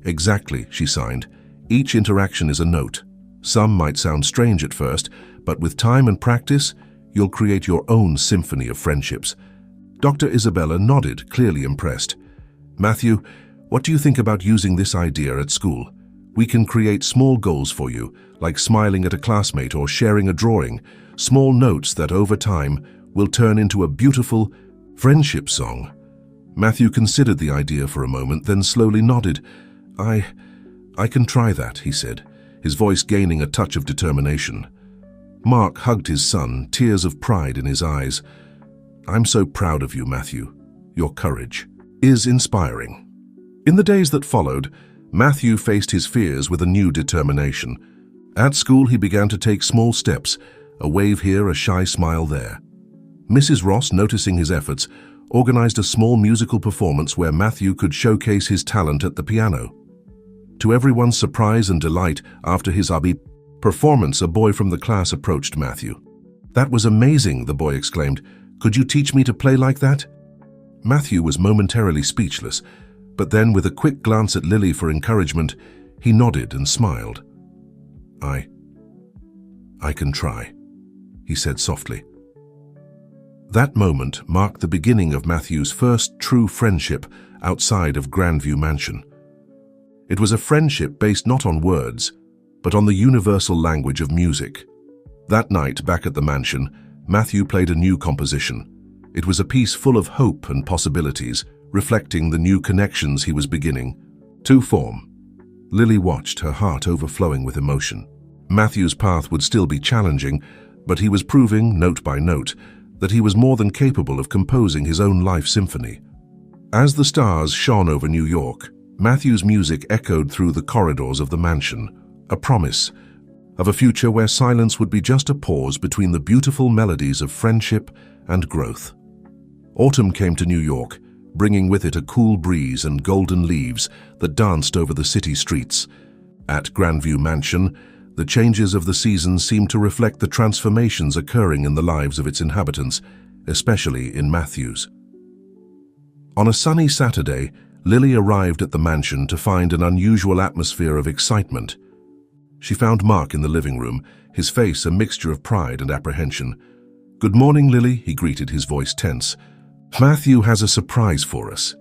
Exactly, she signed. Each interaction is a note. Some might sound strange at first, but with time and practice, you'll create your own symphony of friendships. Dr. Isabella nodded, clearly impressed. Matthew, what do you think about using this idea at school? We can create small goals for you, like smiling at a classmate or sharing a drawing, small notes that over time will turn into a beautiful friendship song. Matthew considered the idea for a moment, then slowly nodded. I can try that, he said, his voice gaining a touch of determination. Mark hugged his son, tears of pride in his eyes. I'm so proud of you, Matthew. Your courage is inspiring. In the days that followed, Matthew faced his fears with a new determination. At school, he began to take small steps, a wave here, a shy smile there. Mrs. Ross, noticing his efforts, organized a small musical performance where Matthew could showcase his talent at the piano. To everyone's surprise and delight, after his performance, a boy from the class approached Matthew. That was amazing, the boy exclaimed. Could you teach me to play like that? Matthew was momentarily speechless, but then with a quick glance at Lily for encouragement, he nodded and smiled. I can try, he said softly. That moment marked the beginning of Matthew's first true friendship outside of Grandview Mansion. It was a friendship based not on words, but on the universal language of music. That night, back at the mansion, Matthew played a new composition. It was a piece full of hope and possibilities, reflecting the new connections he was beginning to form. Lily watched, her heart overflowing with emotion. Matthew's path would still be challenging, but he was proving, note by note, that he was more than capable of composing his own life symphony. As the stars shone over New York, Matthew's music echoed through the corridors of the mansion, a promise of a future where silence would be just a pause between the beautiful melodies of friendship and growth. Autumn came to New York, bringing with it a cool breeze and golden leaves that danced over the city streets. At Grandview Mansion, the changes of the seasons seemed to reflect the transformations occurring in the lives of its inhabitants, especially in Matthew's. On a sunny Saturday, Lily arrived at the mansion to find an unusual atmosphere of excitement. She found Mark in the living room, his face a mixture of pride and apprehension. "Good morning, Lily," he greeted, his voice tense. "Matthew has a surprise for us."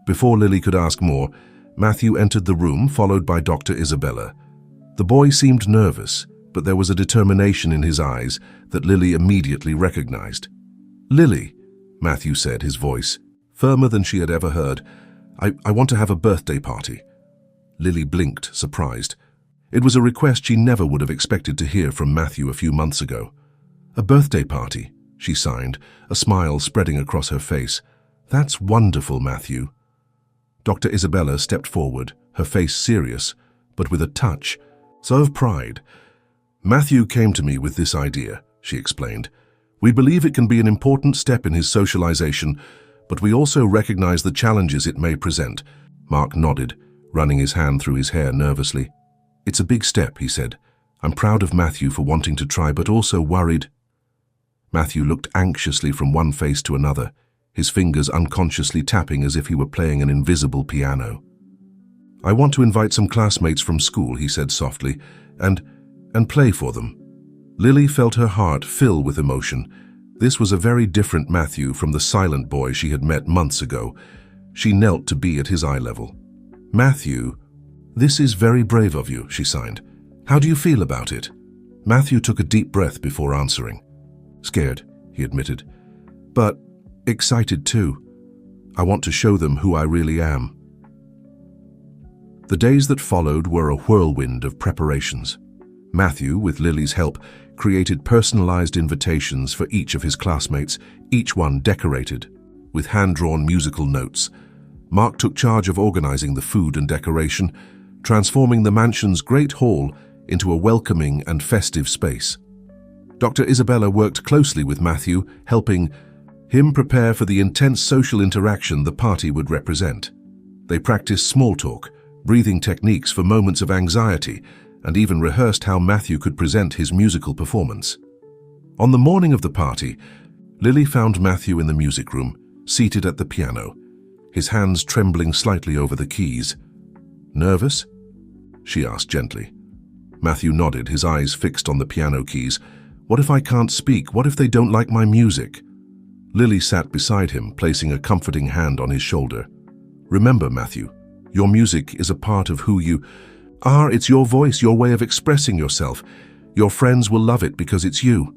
Before Lily could ask more, Matthew entered the room, followed by Dr. Isabella. The boy seemed nervous, but there was a determination in his eyes that Lily immediately recognized. "Lily," Matthew said, his voice firmer than she had ever heard, I want to have a birthday party." Lily blinked, surprised. It was a request she never would have expected to hear from Matthew a few months ago. "A birthday party," she signed, a smile spreading across her face. "That's wonderful, Matthew." Dr. Isabella stepped forward, her face serious, but with a touch of pride. "Matthew came to me with this idea," she explained. "We believe it can be an important step in his socialization, but we also recognize the challenges it may present." Mark nodded, running his hand through his hair nervously. "It's a big step," he said. "I'm proud of Matthew for wanting to try, but also worried." Matthew looked anxiously from one face to another, his fingers unconsciously tapping as if he were playing an invisible piano. "I want to invite some classmates from school," he said softly, and play for them." Lily felt her heart fill with emotion. This was a very different Matthew from the silent boy she had met months ago. She knelt to be at his eye level. "Matthew, this is very brave of you," she signed. "How do you feel about it?" Matthew took a deep breath before answering. "Scared," he admitted, "but excited too. I want to show them who I really am." The days that followed were a whirlwind of preparations. Matthew, with Lily's help, created personalized invitations for each of his classmates, each one decorated with hand-drawn musical notes. Mark took charge of organizing the food and decoration, transforming the mansion's great hall into a welcoming and festive space. Dr. Isabella worked closely with Matthew, helping him prepare for the intense social interaction the party would represent. They practiced small talk, breathing techniques for moments of anxiety, and even rehearsed how Matthew could present his musical performance. On the morning of the party, Lily found Matthew in the music room, seated at the piano, his hands trembling slightly over the keys. "Nervous?" she asked gently. Matthew nodded, his eyes fixed on the piano keys. "What if I can't speak? What if they don't like my music?" Lily sat beside him, placing a comforting hand on his shoulder. "Remember, Matthew, your music is a part of who you are. It's your voice, your way of expressing yourself. Your friends will love it because it's you."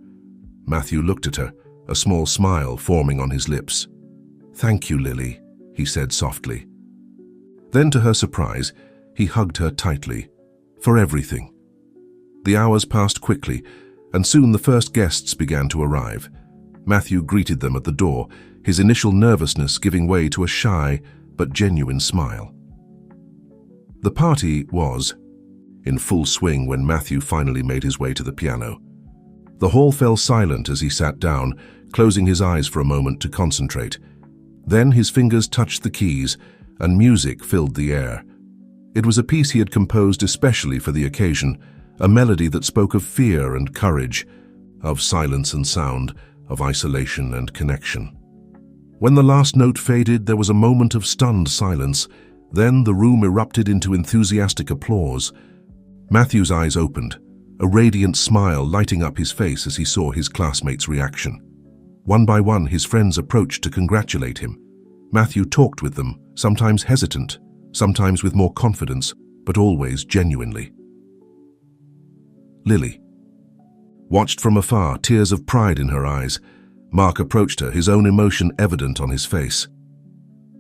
Matthew looked at her, a small smile forming on his lips. "Thank you, Lily," he said softly. Then, to her surprise, he hugged her tightly. "For everything." The hours passed quickly, and soon the first guests began to arrive. Matthew greeted them at the door, his initial nervousness giving way to a shy but genuine smile. The party was in full swing when Matthew finally made his way to the piano. The hall fell silent as he sat down, closing his eyes for a moment to concentrate. Then his fingers touched the keys, and music filled the air. It was a piece he had composed especially for the occasion, a melody that spoke of fear and courage, of silence and sound, of isolation and connection. When the last note faded, there was a moment of stunned silence. Then the room erupted into enthusiastic applause. Matthew's eyes opened, a radiant smile lighting up his face as he saw his classmates' reaction. One by one, his friends approached to congratulate him. Matthew talked with them, sometimes hesitant, sometimes with more confidence, but always genuinely. Lily watched from afar, tears of pride in her eyes. Mark approached her, his own emotion evident on his face.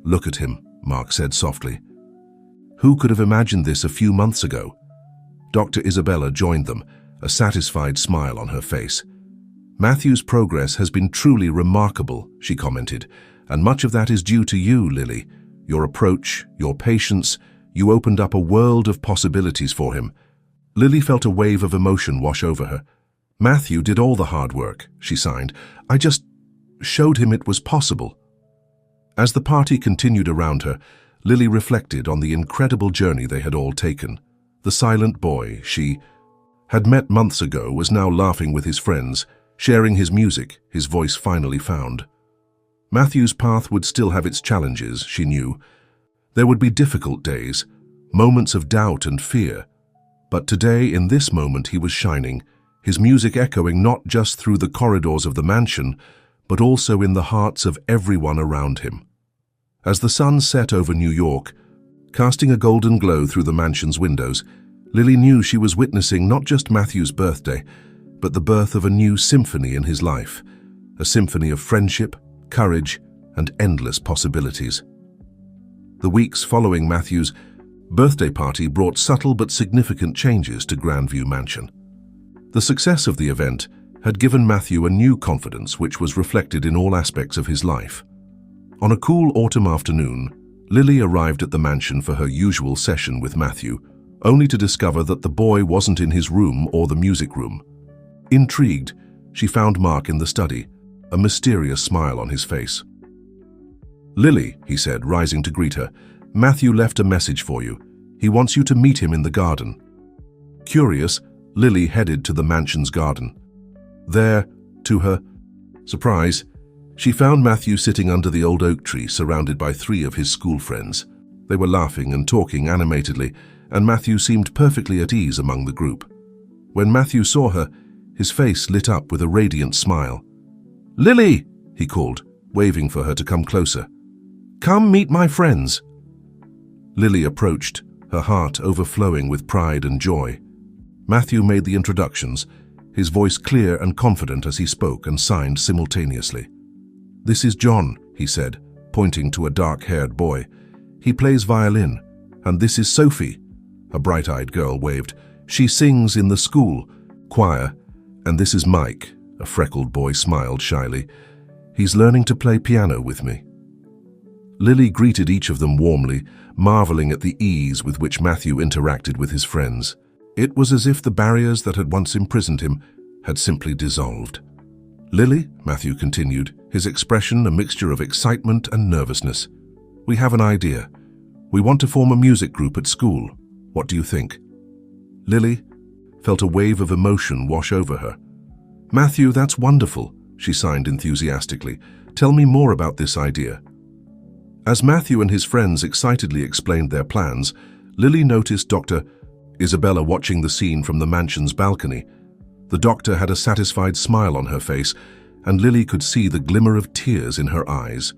"Look at him," Mark said softly. "Who could have imagined this a few months ago?" Dr. Isabella joined them, a satisfied smile on her face. "Matthew's progress has been truly remarkable," she commented, "and much of that is due to you, Lily. Your approach, your patience, you opened up a world of possibilities for him." Lily felt a wave of emotion wash over her. "Matthew did all the hard work," she signed. "I just showed him it was possible." As the party continued around her, Lily reflected on the incredible journey they had all taken. The silent boy she had met months ago was now laughing with his friends, sharing his music, his voice finally found. Matthew's path would still have its challenges, she knew. There would be difficult days, moments of doubt and fear. But today, in this moment, he was shining, his music echoing not just through the corridors of the mansion, but also in the hearts of everyone around him. As the sun set over New York, casting a golden glow through the mansion's windows, Lily knew she was witnessing not just Matthew's birthday, but the birth of a new symphony in his life, a symphony of friendship, courage, and endless possibilities. The weeks following Matthew's birthday party brought subtle but significant changes to Grandview Mansion. The success of the event had given Matthew a new confidence which was reflected in all aspects of his life. On a cool autumn afternoon, Lily arrived at the mansion for her usual session with Matthew, only to discover that the boy wasn't in his room or the music room. Intrigued, she found Mark in the study, a mysterious smile on his face. "Lily," he said, rising to greet her, "Matthew left a message for you. He wants you to meet him in the garden." Curious, Lily headed to the mansion's garden. There, to her surprise, she found Matthew sitting under the old oak tree, surrounded by 3 of his school friends. They were laughing and talking animatedly, and Matthew seemed perfectly at ease among the group. When Matthew saw her, his face lit up with a radiant smile. "Lily!" he called, waving for her to come closer. "Come meet my friends." Lily approached, her heart overflowing with pride and joy. Matthew made the introductions, his voice clear and confident as he spoke and signed simultaneously. "This is John," he said, pointing to a dark-haired boy. "He plays violin. And this is Sophie." A bright-eyed girl waved. She sings in the school choir, and this is Mike, a freckled boy smiled shyly. He's learning to play piano with me. Lily greeted each of them warmly, marveling at the ease with which Matthew interacted with his friends. It was as if the barriers that had once imprisoned him had simply dissolved. Lily, Matthew continued, his expression a mixture of excitement and nervousness. We have an idea. We want to form a music group at school. What do you think? Lily felt a wave of emotion wash over her. Matthew, that's wonderful, she signed enthusiastically. Tell me more about this idea. As Matthew and his friends excitedly explained their plans, Lily noticed Dr. Isabella watching the scene from the mansion's balcony. The doctor had a satisfied smile on her face, and Lily could see the glimmer of tears in her eyes.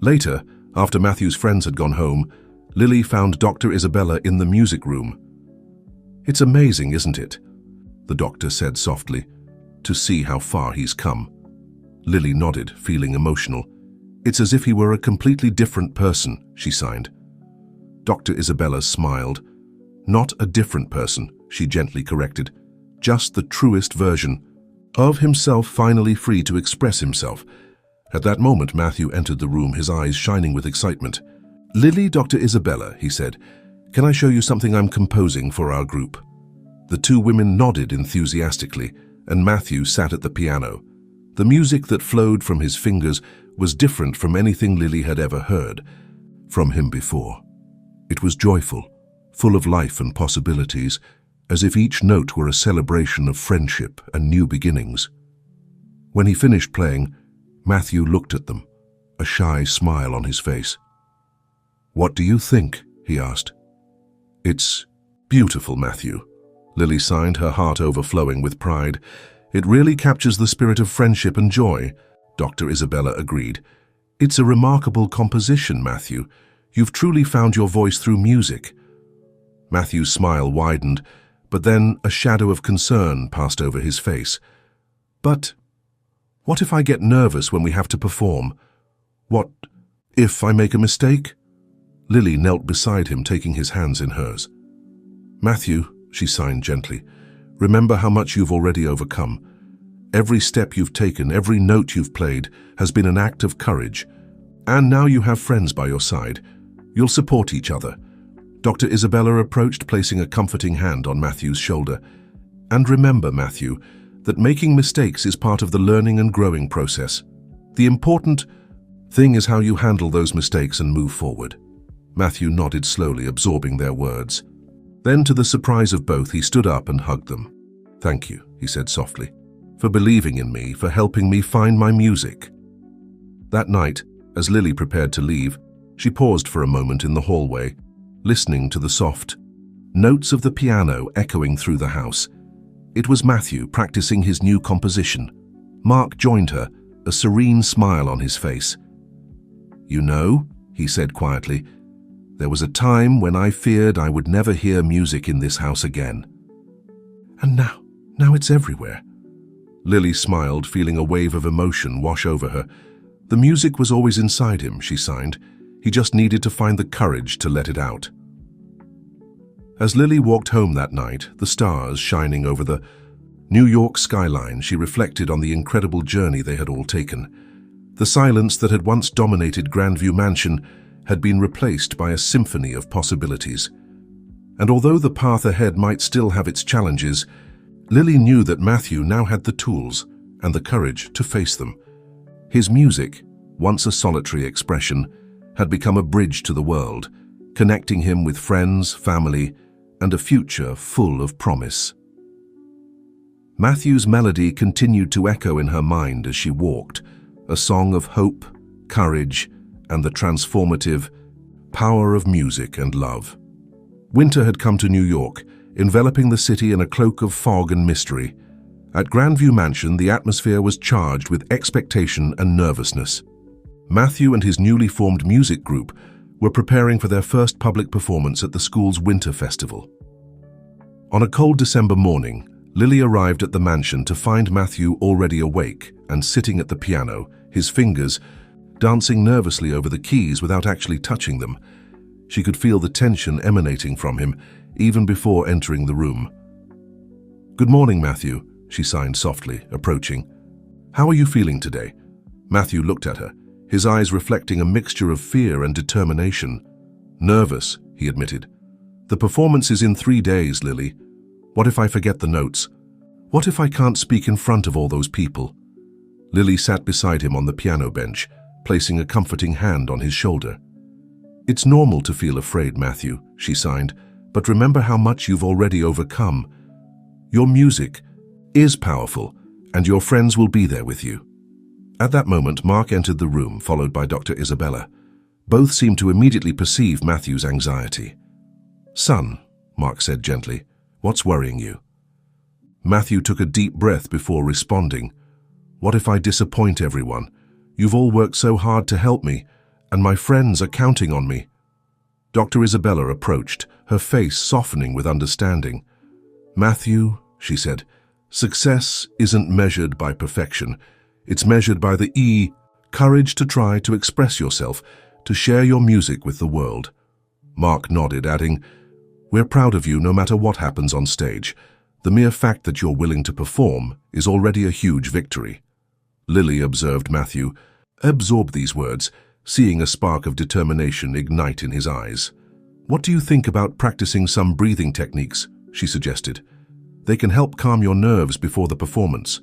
Later, after Matthew's friends had gone home, Lily found Dr. Isabella in the music room. It's amazing, isn't it? The doctor said softly, to see how far he's come. Lily nodded, feeling emotional. It's as if he were a completely different person, she signed. Dr. Isabella smiled. Not a different person, she gently corrected. Just the truest version of himself, finally free to express himself. At that moment, Matthew entered the room, his eyes shining with excitement. Lily, Dr. Isabella, he said, can I show you something I'm composing for our group? The two women nodded enthusiastically, and Matthew sat at the piano. The music that flowed from his fingers was different from anything Lily had ever heard from him before. It was joyful, full of life and possibilities, as if each note were a celebration of friendship and new beginnings. When he finished playing, Matthew looked at them, a shy smile on his face. What do you think? He asked. It's beautiful, Matthew. Lily signed, her heart overflowing with pride. It really captures the spirit of friendship and joy, Dr. Isabella agreed. It's a remarkable composition, Matthew. You've truly found your voice through music. Matthew's smile widened, but then a shadow of concern passed over his face. But what if I get nervous when we have to perform? What if I make a mistake? Lily knelt beside him, taking his hands in hers. Matthew, she signed gently, remember how much you've already overcome. Every step you've taken, every note you've played has been an act of courage. And now you have friends by your side. You'll support each other. Dr. Isabella approached, placing a comforting hand on Matthew's shoulder. And remember, Matthew, that making mistakes is part of the learning and growing process. The important thing is how you handle those mistakes and move forward. Matthew nodded slowly, absorbing their words. Then, to the surprise of both, he stood up and hugged them. Thank you, he said softly, for believing in me, for helping me find my music. That night, as Lily prepared to leave, she paused for a moment in the hallway, listening to the soft notes of the piano echoing through the house. It was Matthew practicing his new composition. Mark joined her, a serene smile on his face. You know, he said quietly, there was a time when I feared I would never hear music in this house again. And now it's everywhere. Lily smiled, feeling a wave of emotion wash over her. The music was always inside him, she signed. He just needed to find the courage to let it out. As Lily walked home that night, the stars shining over the New York skyline, she reflected on the incredible journey they had all taken. The silence that had once dominated Grandview Mansion had been replaced by a symphony of possibilities. And although the path ahead might still have its challenges, Lily knew that Matthew now had the tools and the courage to face them. His music, once a solitary expression, had become a bridge to the world, connecting him with friends, family, and a future full of promise. Matthew's melody continued to echo in her mind as she walked, a song of hope, courage, and the transformative power of music and love. Winter had come to New York, enveloping the city in a cloak of fog and mystery. At Grandview Mansion, the atmosphere was charged with expectation and nervousness. Matthew and his newly formed music group were preparing for their first public performance at the school's winter festival. On a cold December morning, Lily arrived at the mansion to find Matthew already awake and sitting at the piano, his fingers dancing nervously over the keys without actually touching them. She could feel the tension emanating from him, even before entering the room. "Good morning, Matthew," she signed softly, approaching. "How are you feeling today?" Matthew looked at her, his eyes reflecting a mixture of fear and determination. "Nervous," he admitted. "The performance is in 3 days, Lily. What if I forget the notes? What if I can't speak in front of all those people?" Lily sat beside him on the piano bench, placing a comforting hand on his shoulder. "It's normal to feel afraid, Matthew," she signed, "but remember how much you've already overcome. Your music is powerful, and your friends will be there with you." At that moment, Mark entered the room, followed by Dr. Isabella. Both seemed to immediately perceive Matthew's anxiety. "Son," Mark said gently, "what's worrying you?" Matthew took a deep breath before responding. "What if I disappoint everyone? You've all worked so hard to help me, and my friends are counting on me." Dr. Isabella approached, her face softening with understanding. "Matthew," she said, "success isn't measured by perfection. It's measured by the courage to try to express yourself, to share your music with the world." Mark nodded, adding, "We're proud of you no matter what happens on stage. The mere fact that you're willing to perform is already a huge victory." Lily observed Matthew absorb these words, seeing a spark of determination ignite in his eyes. "What do you think about practicing some breathing techniques?" she suggested. "They can help calm your nerves before the performance."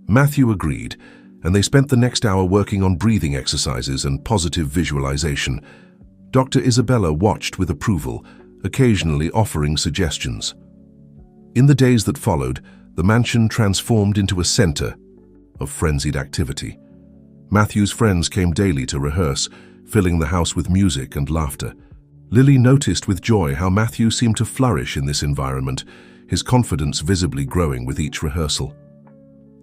Matthew agreed, and they spent the next hour working on breathing exercises and positive visualization. Dr. Isabella watched with approval, occasionally offering suggestions. In the days that followed, the mansion transformed into a center of frenzied activity. Matthew's friends came daily to rehearse, filling the house with music and laughter. Lily noticed with joy how Matthew seemed to flourish in this environment, his confidence visibly growing with each rehearsal.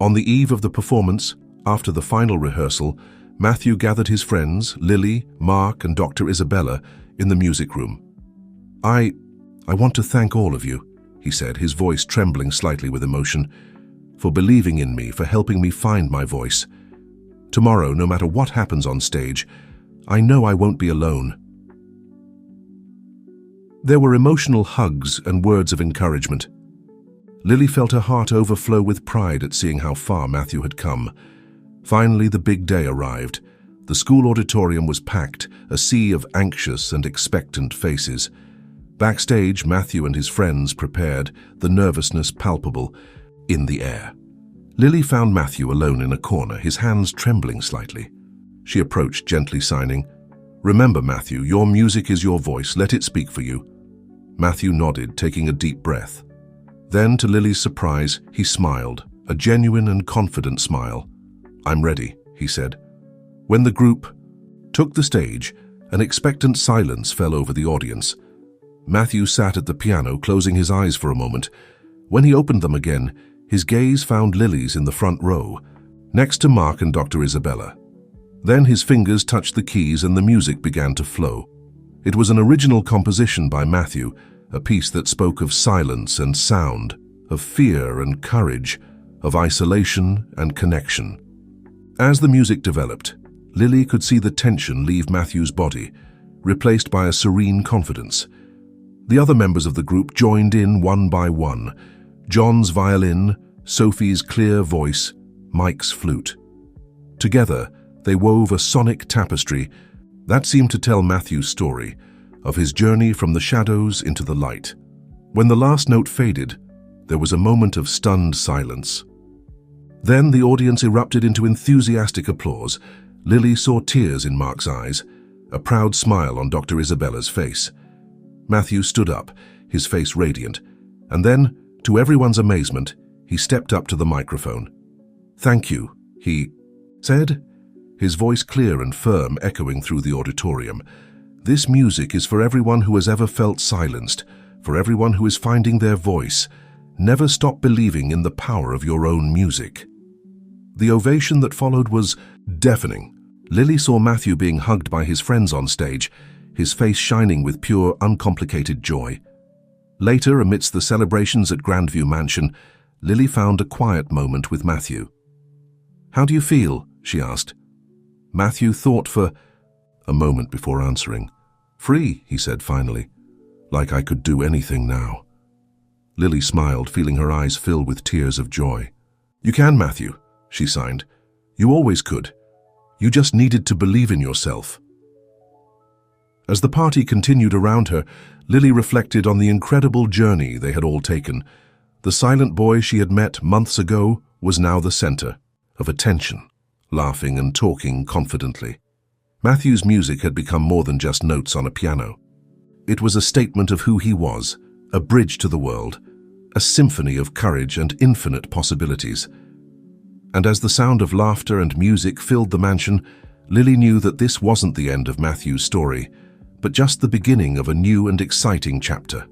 On the eve of the performance, after the final rehearsal, Matthew gathered his friends, Lily, Mark, and Dr. Isabella, in the music room. I want to thank all of you," he said, his voice trembling slightly with emotion, "for believing in me, for helping me find my voice. Tomorrow, no matter what happens on stage, I know I won't be alone." There were emotional hugs and words of encouragement. Lily felt her heart overflow with pride at seeing how far Matthew had come. Finally, the big day arrived. The school auditorium was packed, a sea of anxious and expectant faces. Backstage, Matthew and his friends prepared, the nervousness palpable, in the air. Lily found Matthew alone in a corner, his hands trembling slightly. She approached, gently signing, "Remember, Matthew, your music is your voice. Let it speak for you." Matthew nodded, taking a deep breath. Then, to Lily's surprise, he smiled, a genuine and confident smile. "I'm ready," he said. When the group took the stage, an expectant silence fell over the audience. Matthew sat at the piano, closing his eyes for a moment. When he opened them again, his gaze found Lily's in the front row, next to Mark and Dr. Isabella. Then his fingers touched the keys and the music began to flow. It was an original composition by Matthew, a piece that spoke of silence and sound, of fear and courage, of isolation and connection. As the music developed, Lily could see the tension leave Matthew's body, replaced by a serene confidence. The other members of the group joined in one by one. John's violin, Sophie's clear voice, Mike's flute. Together, they wove a sonic tapestry that seemed to tell Matthew's story, of his journey from the shadows into the light. When the last note faded, there was a moment of stunned silence. Then the audience erupted into enthusiastic applause. Lily saw tears in Mark's eyes, a proud smile on Dr. Isabella's face. Matthew stood up, his face radiant, and then, to everyone's amazement, he stepped up to the microphone. "Thank you," he said, his voice clear and firm, echoing through the auditorium. "This music is for everyone who has ever felt silenced, for everyone who is finding their voice. Never stop believing in the power of your own music." The ovation that followed was deafening. Lily saw Matthew being hugged by his friends on stage, his face shining with pure, uncomplicated joy. Later, amidst the celebrations at Grandview Mansion, Lily found a quiet moment with Matthew. "How do you feel?" she asked. Matthew thought for a moment before answering. "Free," he said finally. Like I could do anything now. Lily smiled, feeling her eyes fill with tears of joy. You can, Matthew, she signed. You always could. You just needed to believe in yourself. As the party continued around her, Lily reflected on the incredible journey they had all taken. The silent boy she had met months ago was now the center of attention, laughing and talking confidently. Matthew's music had become more than just notes on a piano. It was a statement of who he was, a bridge to the world, a symphony of courage and infinite possibilities. And as the sound of laughter and music filled the mansion, Lily knew that this wasn't the end of Matthew's story, but just the beginning of a new and exciting chapter.